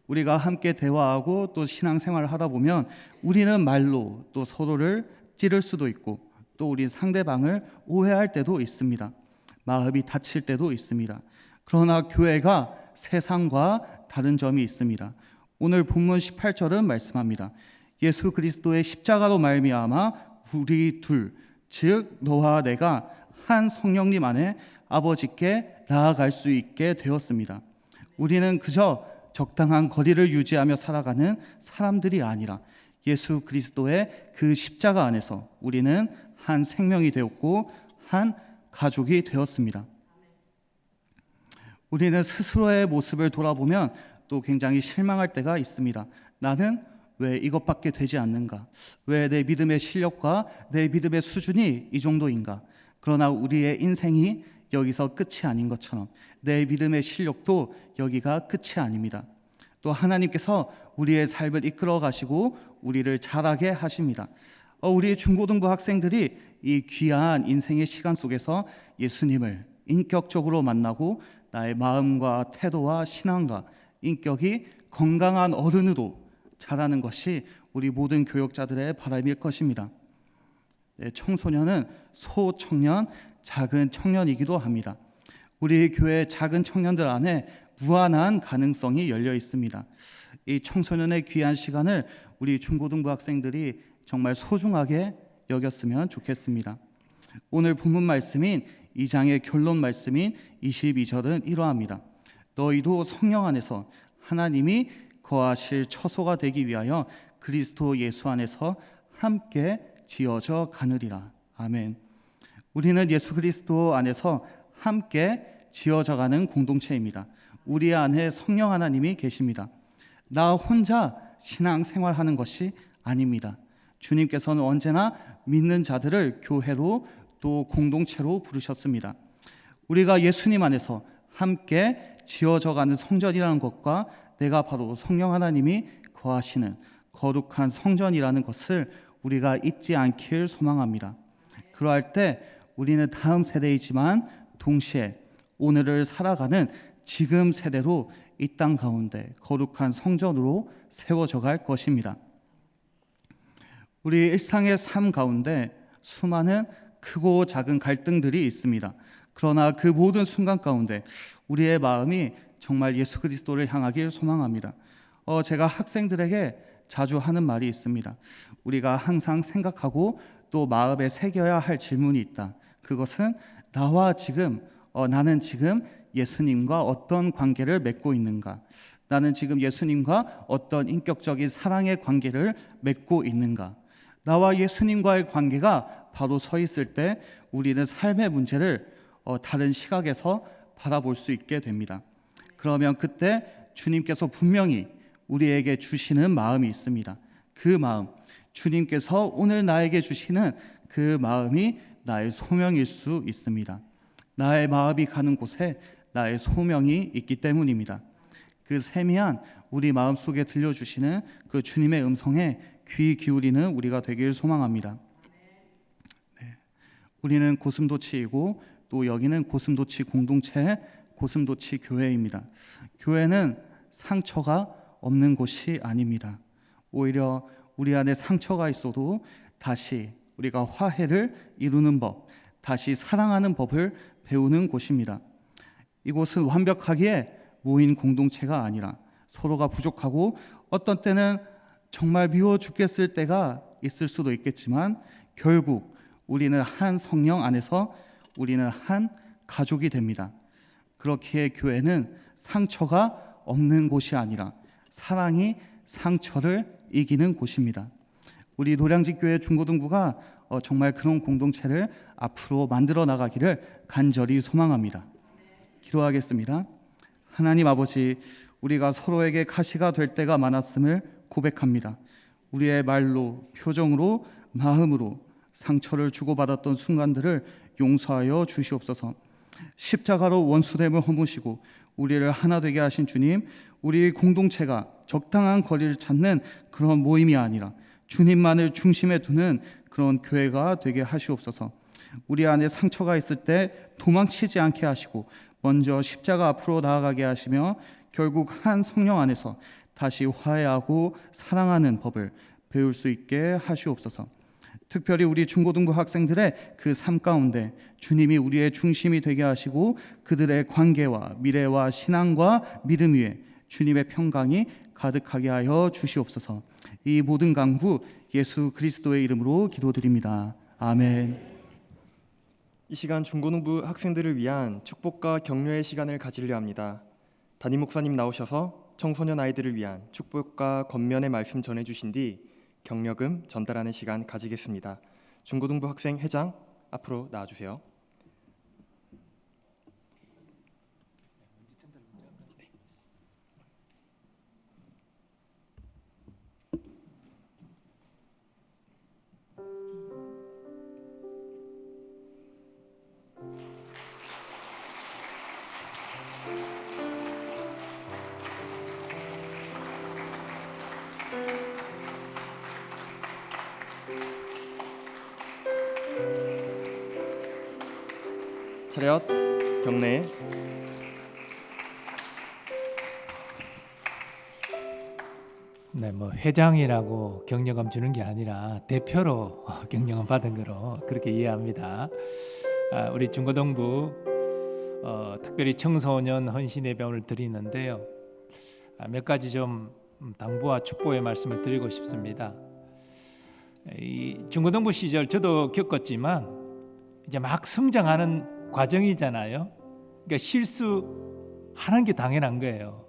[SPEAKER 8] 우리가 함께 대화하고 또 신앙생활을 하다 보면 우리는 말로 또 서로를 찌를 수도 있고 또 우리 상대방을 오해할 때도 있습니다. 마음이 다칠 때도 있습니다. 그러나 교회가 세상과 다른 점이 있습니다. 오늘 본문 18절은 말씀합니다. 예수 그리스도의 십자가로 말미암아 우리 둘, 즉 너와 내가 한 성령님 안에 아버지께 나아갈 수 있게 되었습니다. 우리는 그저 적당한 거리를 유지하며 살아가는 사람들이 아니라 예수 그리스도의 그 십자가 안에서 우리는 한 생명이 되었고 한 가족이 되었습니다. 우리는 스스로의 모습을 돌아보면 또 굉장히 실망할 때가 있습니다. 나는 왜 이것밖에 되지 않는가? 왜 내 믿음의 실력과 내 믿음의 수준이 이 정도인가? 그러나 우리의 인생이 여기서 끝이 아닌 것처럼 내 믿음의 실력도 여기가 끝이 아닙니다. 또 하나님께서 우리의 삶을 이끌어 가시고 우리를 자라게 하십니다. 우리 중고등부 학생들이 이 귀한 인생의 시간 속에서 예수님을 인격적으로 만나고 나의 마음과 태도와 신앙과 인격이 건강한 어른으로 자라는 것이 우리 모든 교역자들의 바람일 것입니다. 청소년은 소청년, 작은 청년이기도 합니다. 우리 교회 작은 청년들 안에 무한한 가능성이 열려 있습니다. 이 청소년의 귀한 시간을 우리 중고등부 학생들이 정말 소중하게 여겼으면 좋겠습니다. 오늘 본문 말씀인 2장의 결론 말씀인 22절은 이러합니다. 너희도 성령 안에서 하나님이 거하실 처소가 되기 위하여 그리스도 예수 안에서 함께 지어져 가느리라. 아멘. 우리는 예수 그리스도 안에서 함께 지어져 가는 공동체입니다. 우리 안에 성령 하나님이 계십니다. 나 혼자 신앙생활하는 것이 아닙니다. 주님께서는 언제나 믿는 자들을 교회로 또 공동체로 부르셨습니다. 우리가 예수님 안에서 함께 지어져 가는 성전이라는 것과 내가 바로 성령 하나님이 거하시는 거룩한 성전이라는 것을 우리가 잊지 않길 소망합니다. 그러할 때 우리는 다음 세대이지만 동시에 오늘을 살아가는 지금 세대로 이 땅 가운데 거룩한 성전으로 세워져 갈 것입니다. 우리 일상의 삶 가운데 수많은 크고 작은 갈등들이 있습니다. 그러나 그 모든 순간 가운데 우리의 마음이 정말 예수 그리스도를 향하길 소망합니다. 제가 학생들에게 자주 하는 말이 있습니다. 우리가 항상 생각하고 또 마음에 새겨야 할 질문이 있다. 그것은 나는 지금 예수님과 어떤 관계를 맺고 있는가? 나는 지금 예수님과 어떤 인격적인 사랑의 관계를 맺고 있는가? 나와 예수님과의 관계가 바로 서 있을 때 우리는 삶의 문제를 다른 시각에서 바라볼 수 있게 됩니다. 그러면 그때 주님께서 분명히 우리에게 주시는 마음이 있습니다. 그 마음, 주님께서 오늘 나에게 주시는 그 마음이 나의 소명일 수 있습니다. 나의 마음이 가는 곳에 나의 소명이 있기 때문입니다. 그 세미한 우리 마음속에 들려주시는 그 주님의 음성에 귀 기울이는 우리가 되길 소망합니다. 네. 우리는 고슴도치이고 또 여기는 고슴도치 공동체, 고슴도치 교회입니다. 교회는 상처가 없는 곳이 아닙니다. 오히려 우리 안에 상처가 있어도 다시 우리가 화해를 이루는 법, 다시 사랑하는 법을 배우는 곳입니다. 이곳은 완벽하게 모인 공동체가 아니라 서로가 부족하고 어떤 때는 정말 미워 죽겠을 때가 있을 수도 있겠지만 결국 우리는 한 성령 안에서 우리는 한 가족이 됩니다. 그렇기에 교회는 상처가 없는 곳이 아니라 사랑이 상처를 이기는 곳입니다. 우리 노량진교회 중고등부가 정말 그런 공동체를 앞으로 만들어 나가기를 간절히 소망합니다. 기도하겠습니다. 하나님 아버지, 우리가 서로에게 가시가 될 때가 많았음을 고백합니다. 우리의 말로, 표정으로, 마음으로 상처를 주고받았던 순간들을 용서하여 주시옵소서. 십자가로 원수됨을 허무시고 우리를 하나 되게 하신 주님, 우리 공동체가 적당한 거리를 찾는 그런 모임이 아니라 주님만을 중심에 두는 그런 교회가 되게 하시옵소서. 우리 안에 상처가 있을 때 도망치지 않게 하시고 먼저 십자가 앞으로 나아가게 하시며 결국 한 성령 안에서 다시 화해하고 사랑하는 법을 배울 수 있게 하시옵소서. 특별히 우리 중고등부 학생들의 그 삶 가운데 주님이 우리의 중심이 되게 하시고 그들의 관계와 미래와 신앙과 믿음 위에 주님의 평강이 가득하게 하여 주시옵소서. 이 모든 간구 예수 그리스도의 이름으로 기도드립니다. 아멘.
[SPEAKER 1] 이 시간 중고등부 학생들을 위한 축복과 격려의 시간을 가지려 합니다. 담임 목사님 나오셔서 청소년 아이들을 위한 축복과 권면의 말씀 전해주신 뒤 격려금 전달하는 시간 가지겠습니다. 중고등부 학생 회장 앞으로 나와주세요. 차렷, 경례.
[SPEAKER 6] 네, 뭐 회장이라고 격려금 주는 게 아니라 대표로 격려금 받은 거로 그렇게 이해합니다. 우리 중고등부 특별히 청소년 헌신 예배를 드리는데요. 몇 가지 좀 당부와 축복의 말씀을 드리고 싶습니다. 이 중고등부 시절 저도 겪었지만 이제 막 성장하는 과정이잖아요. 그러니까 실수하는 게 당연한 거예요.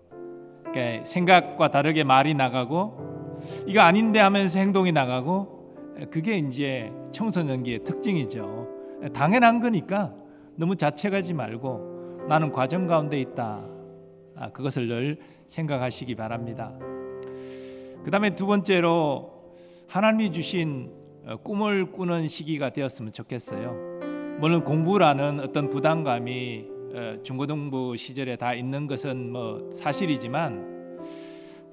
[SPEAKER 6] 그러니까 생각과 다르게 말이 나가고 이거 아닌데 하면서 행동이 나가고 그게 이제 청소년기의 특징이죠. 당연한 거니까 너무 자책하지 말고 나는 과정 가운데 있다. 그것을 늘 생각하시기 바랍니다. 그 다음에 두 번째로 하나님이 주신 꿈을 꾸는 시기가 되었으면 좋겠어요. 물론 공부라는 어떤 부담감이 중고등부 시절에 다 있는 것은 뭐 사실이지만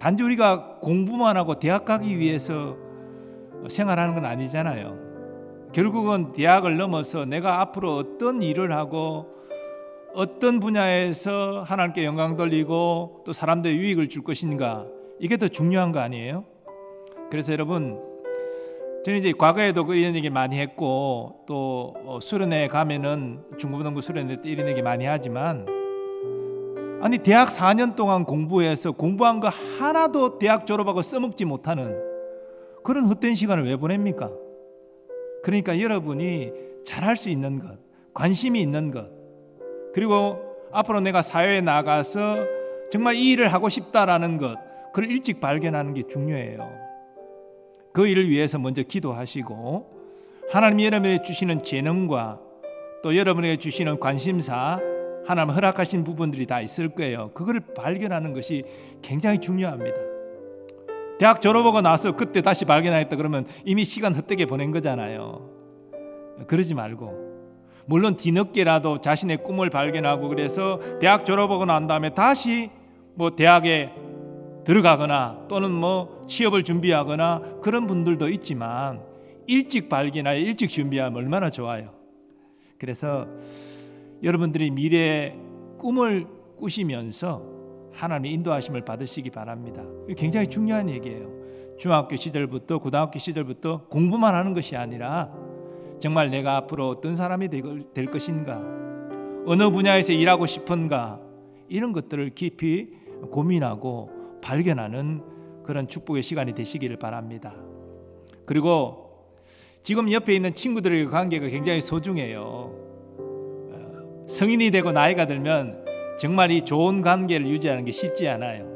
[SPEAKER 6] 단지 우리가 공부만 하고 대학 가기 위해서 생활하는 건 아니잖아요. 결국은 대학을 넘어서 내가 앞으로 어떤 일을 하고 어떤 분야에서 하나님께 영광 돌리고 또 사람들의 유익을 줄 것인가, 이게 더 중요한 거 아니에요? 그래서 여러분, 저는 이제 과거에도 이런 얘기 많이 했고 또 수련회 가면은 중고등부 수련회 때 이런 얘기 많이 하지만, 아니 대학 4년 동안 공부해서 공부한 거 하나도 대학 졸업하고 써먹지 못하는 그런 헛된 시간을 왜 보냅니까? 그러니까 여러분이 잘할 수 있는 것, 관심이 있는 것, 그리고 앞으로 내가 사회에 나가서 정말 이 일을 하고 싶다라는 것, 그걸 일찍 발견하는 게 중요해요. 그 일을 위해서 먼저 기도하시고 하나님이 여러분에게 주시는 재능과 또 여러분에게 주시는 관심사, 하나님 허락하신 부분들이 다 있을 거예요. 그걸 발견하는 것이 굉장히 중요합니다. 대학 졸업하고 나서 그때 다시 발견하겠다 그러면 이미 시간 헛되게 보낸 거잖아요. 그러지 말고 물론 뒤늦게라도 자신의 꿈을 발견하고 그래서 대학 졸업하고 난 다음에 다시 뭐 대학에 들어가거나 또는 뭐 취업을 준비하거나 그런 분들도 있지만 일찍 발견하여 일찍 준비하면 얼마나 좋아요. 그래서 여러분들이 미래의 꿈을 꾸시면서 하나님의 인도하심을 받으시기 바랍니다. 이게 굉장히 중요한 얘기예요. 중학교 시절부터 고등학교 시절부터 공부만 하는 것이 아니라 정말 내가 앞으로 어떤 사람이 될 것인가, 어느 분야에서 일하고 싶은가, 이런 것들을 깊이 고민하고 발견하는 그런 축복의 시간이 되시기를 바랍니다. 그리고 지금 옆에 있는 친구들의 관계가 굉장히 소중해요. 성인이 되고 나이가 들면 정말 이 좋은 관계를 유지하는 게 쉽지 않아요.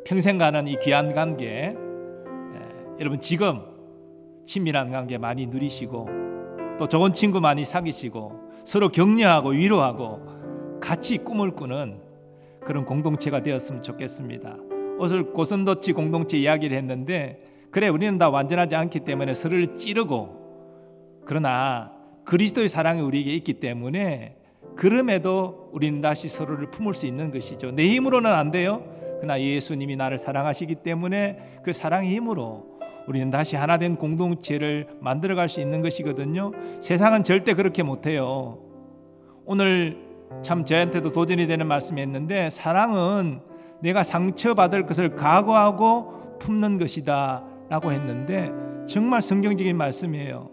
[SPEAKER 6] 평생 가는 이 귀한 관계, 여러분 지금 친밀한 관계 많이 누리시고 또 좋은 친구 많이 사귀시고 서로 격려하고 위로하고 같이 꿈을 꾸는 그런 공동체가 되었으면 좋겠습니다. 오늘 고슴도치 공동체 이야기를 했는데, 그래 우리는 다 완전하지 않기 때문에 서로를 찌르고, 그러나 그리스도의 사랑이 우리에게 있기 때문에 그럼에도 우리는 다시 서로를 품을 수 있는 것이죠. 내 힘으로는 안 돼요. 그러나 예수님이 나를 사랑하시기 때문에 그 사랑의 힘으로 우리는 다시 하나 된 공동체를 만들어갈 수 있는 것이거든요. 세상은 절대 그렇게 못해요. 오늘 참 저한테도 도전이 되는 말씀이었는데, 사랑은
[SPEAKER 4] 내가 상처받을 것을 각오하고 품는 것이다 라고 했는데 정말 성경적인 말씀이에요.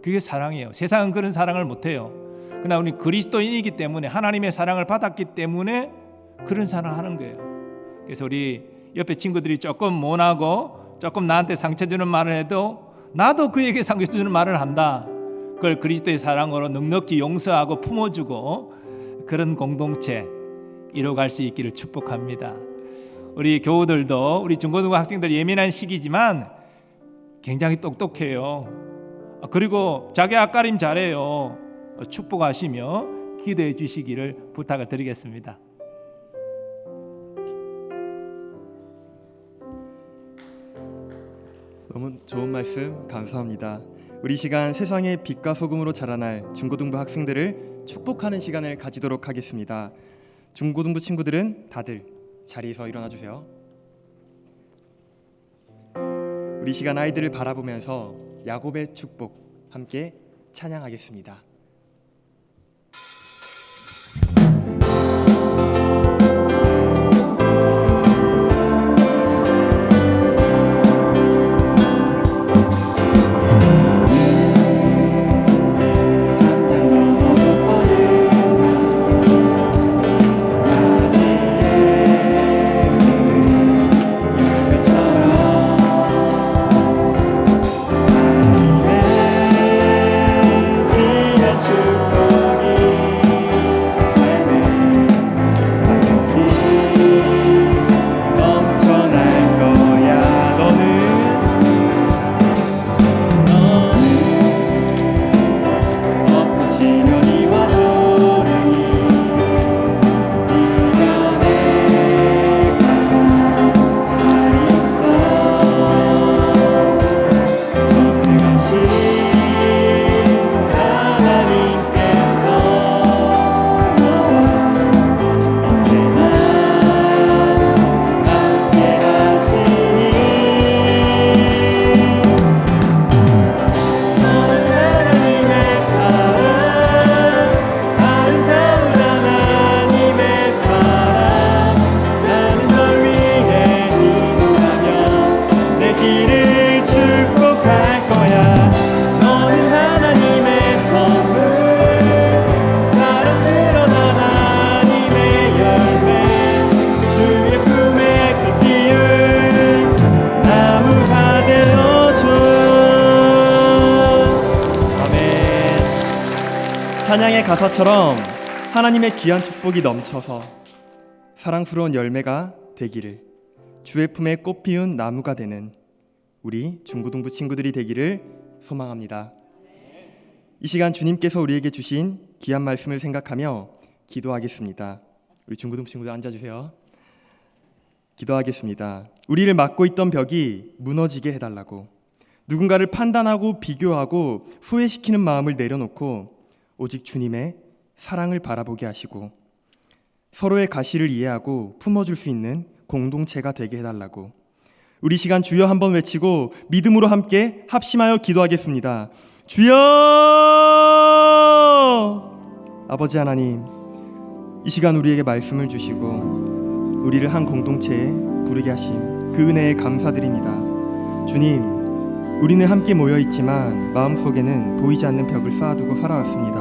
[SPEAKER 4] 그게 사랑이에요. 세상은 그런 사랑을 못해요. 그러나 우리 그리스도인이기 때문에, 하나님의 사랑을 받았기 때문에 그런 사랑을 하는 거예요. 그래서 우리 옆에 친구들이 조금 모나고 조금 나한테 상처 주는 말을 해도 나도 그에게 상처 주는 말을 한다. 그걸 그리스도의 사랑으로 넉넉히 용서하고 품어주고 그런 공동체 이뤄갈 수 있기를 축복합니다. 우리 교우들도, 우리 중고등부 학생들 예민한 시기지만 굉장히 똑똑해요. 그리고 자기 앞가림 잘해요. 축복하시며 기도해 주시기를 부탁을 드리겠습니다.
[SPEAKER 1] 너무 좋은 말씀 감사합니다. 우리 시간 세상의 빛과 소금으로 자라날 중고등부 학생들을 축복하는 시간을 가지도록 하겠습니다. 중고등부 친구들은 다들 자리에서 일어나 주세요. 우리 시간 아이들을 바라보면서 야곱의 축복 함께 찬양하겠습니다. 찬양의 가사처럼 하나님의 귀한 축복이 넘쳐서 사랑스러운 열매가 되기를, 주의 품에 꽃 피운 나무가 되는 우리 중고등부 친구들이 되기를 소망합니다. 이 시간 주님께서 우리에게 주신 귀한 말씀을 생각하며 기도하겠습니다. 우리 중고등부 친구들 앉아주세요. 기도하겠습니다. 우리를 막고 있던 벽이 무너지게 해달라고, 누군가를 판단하고 비교하고 후회시키는 마음을 내려놓고 오직 주님의 사랑을 바라보게 하시고 서로의 가시를 이해하고 품어줄 수 있는 공동체가 되게 해달라고, 우리 시간 주여 한번 외치고 믿음으로 함께 합심하여 기도하겠습니다. 주여! 아버지 하나님, 이 시간 우리에게 말씀을 주시고 우리를 한 공동체에 부르게 하심 그 은혜에 감사드립니다. 주님, 우리는 함께 모여있지만 마음속에는 보이지 않는 벽을 쌓아두고 살아왔습니다.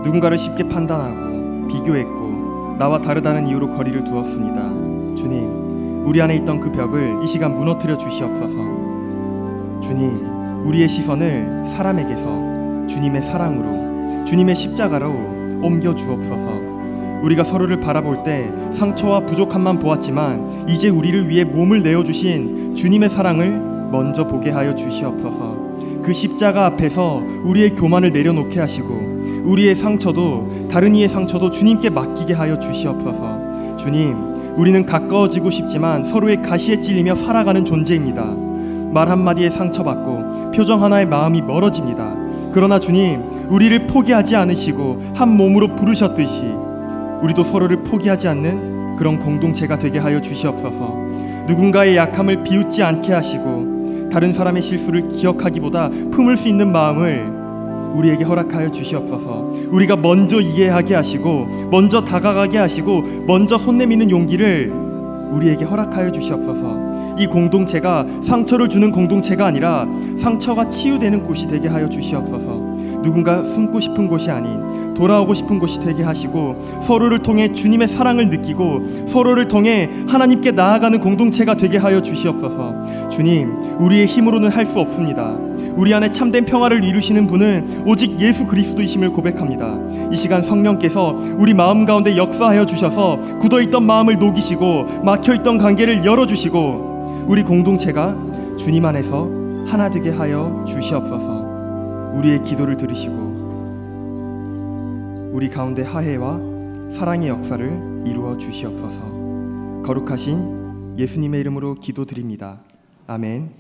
[SPEAKER 1] 누군가를 쉽게 판단하고 비교했고 나와 다르다는 이유로 거리를 두었습니다. 주님, 우리 안에 있던 그 벽을 이 시간 무너뜨려 주시옵소서. 주님, 우리의 시선을 사람에게서 주님의 사랑으로, 주님의 십자가로 옮겨 주옵소서. 우리가 서로를 바라볼 때 상처와 부족함만 보았지만 이제 우리를 위해 몸을 내어주신 주님의 사랑을 먼저 보게 하여 주시옵소서. 그 십자가 앞에서 우리의 교만을 내려놓게 하시고 우리의 상처도, 다른 이의 상처도 주님께 맡기게 하여 주시옵소서. 주님, 우리는 가까워지고 싶지만 서로의 가시에 찔리며 살아가는 존재입니다. 말 한마디에 상처받고 표정 하나에 마음이 멀어집니다. 그러나 주님, 우리를 포기하지 않으시고 한 몸으로 부르셨듯이 우리도 서로를 포기하지 않는 그런 공동체가 되게 하여 주시옵소서. 누군가의 약함을 비웃지 않게 하시고 다른 사람의 실수를 기억하기보다 품을 수 있는 마음을 우리에게 허락하여 주시옵소서. 우리가 먼저 이해하게 하시고 먼저 다가가게 하시고 먼저 손 내미는 용기를 우리에게 허락하여 주시옵소서. 이 공동체가 상처를 주는 공동체가 아니라 상처가 치유되는 곳이 되게 하여 주시옵소서. 누군가 숨고 싶은 곳이 아닌 돌아오고 싶은 곳이 되게 하시고, 서로를 통해 주님의 사랑을 느끼고 서로를 통해 하나님께 나아가는 공동체가 되게 하여 주시옵소서. 주님, 우리의 힘으로는 할 수 없습니다. 우리 안에 참된 평화를 이루시는 분은 오직 예수 그리스도이심을 고백합니다. 이 시간 성령께서 우리 마음 가운데 역사하여 주셔서 굳어있던 마음을 녹이시고 막혀있던 관계를 열어주시고, 우리 공동체가 주님 안에서 하나 되게 하여 주시옵소서. 우리의 기도를 들으시고 우리 가운데 화해와 사랑의 역사를 이루어 주시옵소서. 거룩하신 예수님의 이름으로 기도드립니다. 아멘.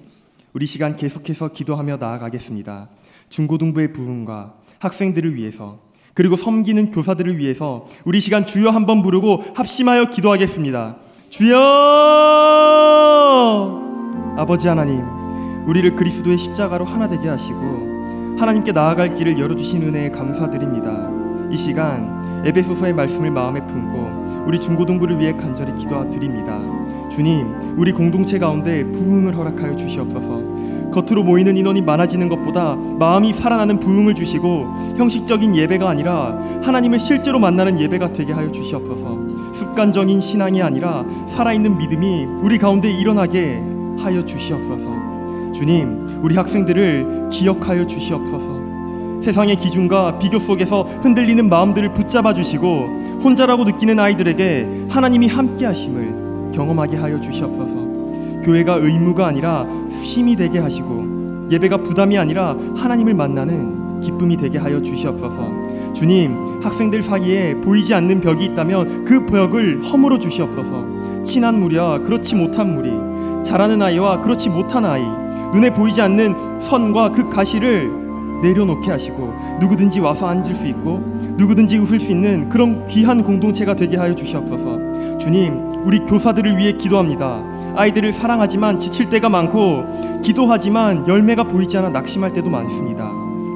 [SPEAKER 1] 우리 시간 계속해서 기도하며 나아가겠습니다. 중고등부의 부흥과 학생들을 위해서, 그리고 섬기는 교사들을 위해서 우리 시간 주여 한번 부르고 합심하여 기도하겠습니다. 주여! 아버지 하나님, 우리를 그리스도의 십자가로 하나 되게 하시고 하나님께 나아갈 길을 열어주신 은혜에 감사드립니다. 이 시간 에베소서의 말씀을 마음에 품고 우리 중고등부를 위해 간절히 기도드립니다. 주님, 우리 공동체 가운데 부흥을 허락하여 주시옵소서. 겉으로 모이는 인원이 많아지는 것보다 마음이 살아나는 부흥을 주시고, 형식적인 예배가 아니라 하나님을 실제로 만나는 예배가 되게 하여 주시옵소서. 습관적인 신앙이 아니라 살아있는 믿음이 우리 가운데 일어나게 하여 주시옵소서. 주님, 우리 학생들을 기억하여 주시옵소서. 세상의 기준과 비교 속에서 흔들리는 마음들을 붙잡아 주시고, 혼자라고 느끼는 아이들에게 하나님이 함께 하심을 경험하게 하여 주시옵소서. 교회가 의무가 아니라 쉼이 되게 하시고, 예배가 부담이 아니라 하나님을 만나는 기쁨이 되게 하여 주시옵소서. 주님, 학생들 사이에 보이지 않는 벽이 있다면 그 벽을 허물어 주시옵소서. 친한 무리와 그렇지 못한 무리, 잘하는 아이와 그렇지 못한 아이, 눈에 보이지 않는 선과 그 가시를 내려놓게 하시고 누구든지 와서 앉을 수 있고 누구든지 웃을 수 있는 그런 귀한 공동체가 되게 하여 주시옵소서. 주님, 우리 교사들을 위해 기도합니다. 아이들을 사랑하지만 지칠 때가 많고, 기도하지만 열매가 보이지 않아 낙심할 때도 많습니다.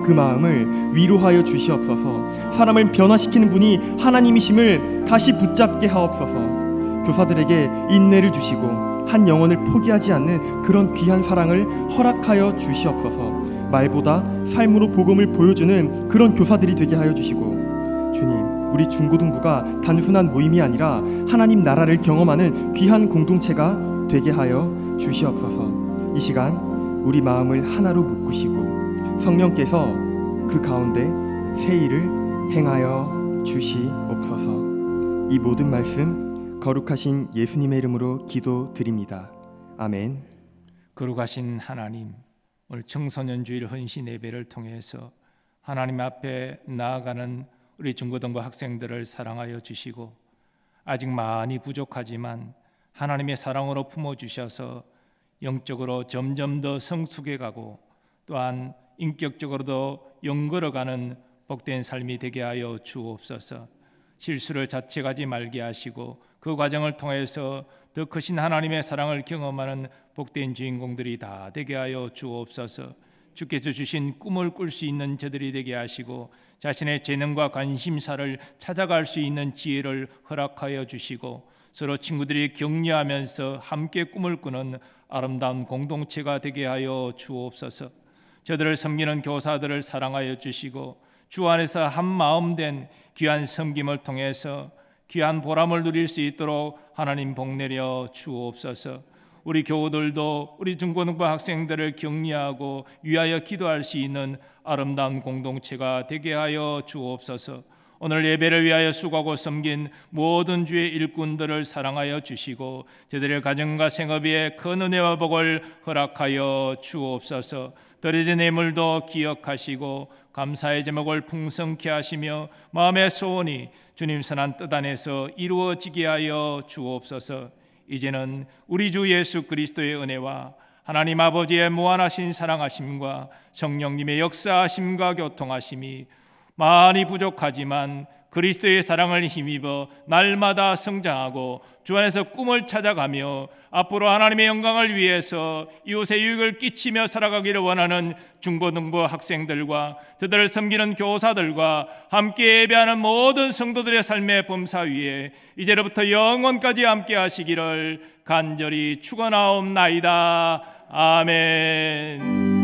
[SPEAKER 1] 그 마음을 위로하여 주시옵소서. 사람을 변화시키는 분이 하나님이심을 다시 붙잡게 하옵소서. 교사들에게 인내를 주시고 한 영혼을 포기하지 않는 그런 귀한 사랑을 허락하여 주시옵소서. 말보다 삶으로 복음을 보여주는 그런 교사들이 되게 하여 주시고, 주님, 우리 중고등부가 단순한 모임이 아니라 하나님 나라를 경험하는 귀한 공동체가 되게 하여 주시옵소서. 이 시간 우리 마음을 하나로 묶으시고 성령께서 그 가운데 새 일을 행하여 주시옵소서. 이 모든 말씀 거룩하신 예수님의 이름으로 기도드립니다. 아멘.
[SPEAKER 4] 거룩하신 하나님, 오늘 청소년 주일 헌신 예배를 통해서 하나님 앞에 나아가는 우리 중고등부 학생들을 사랑하여 주시고, 아직 많이 부족하지만 하나님의 사랑으로 품어주셔서 영적으로 점점 더 성숙해 가고, 또한 인격적으로도 영걸어가는 복된 삶이 되게 하여 주옵소서. 실수를 자책하지 말게 하시고 그 과정을 통해서 더 크신 하나님의 사랑을 경험하는 복된 주인공들이 다 되게 하여 주옵소서. 주께서 주신 꿈을 꿀 수 있는 저들이 되게 하시고, 자신의 재능과 관심사를 찾아갈 수 있는 지혜를 허락하여 주시고, 서로 친구들이 격려하면서 함께 꿈을 꾸는 아름다운 공동체가 되게 하여 주옵소서. 저들을 섬기는 교사들을 사랑하여 주시고, 주 안에서 한 마음 된 귀한 섬김을 통해서 귀한 보람을 누릴 수 있도록 하나님 복내려 주옵소서. 우리 교우들도 우리 중고등부 학생들을 격려하고 위하여 기도할 수 있는 아름다운 공동체가 되게 하여 주옵소서. 오늘 예배를 위하여 수고하고 섬긴 모든 주의 일꾼들을 사랑하여 주시고, 저들의 가정과 생업에 큰 은혜와 복을 허락하여 주옵소서. 드려진 예물도 기억하시고 감사의 제목을 풍성케 하시며, 마음의 소원이 주님 선한 뜻 안에서 이루어지게 하여 주옵소서. 이제는 우리 주 예수 그리스도의 은혜와 하나님 아버지의 무한하신 사랑하심과 성령님의 역사하심과 교통하심이 많이 부족하지만 그리스도의 사랑을 힘입어 날마다 성장하고 주 안에서 꿈을 찾아가며 앞으로 하나님의 영광을 위해서 이웃의 유익을 끼치며 살아가기를 원하는 중고등부 학생들과 그들을 섬기는 교사들과 함께 예배하는 모든 성도들의 삶의 범사 위에 이제로부터 영원까지 함께 하시기를 간절히 축원하옵나이다. 아멘.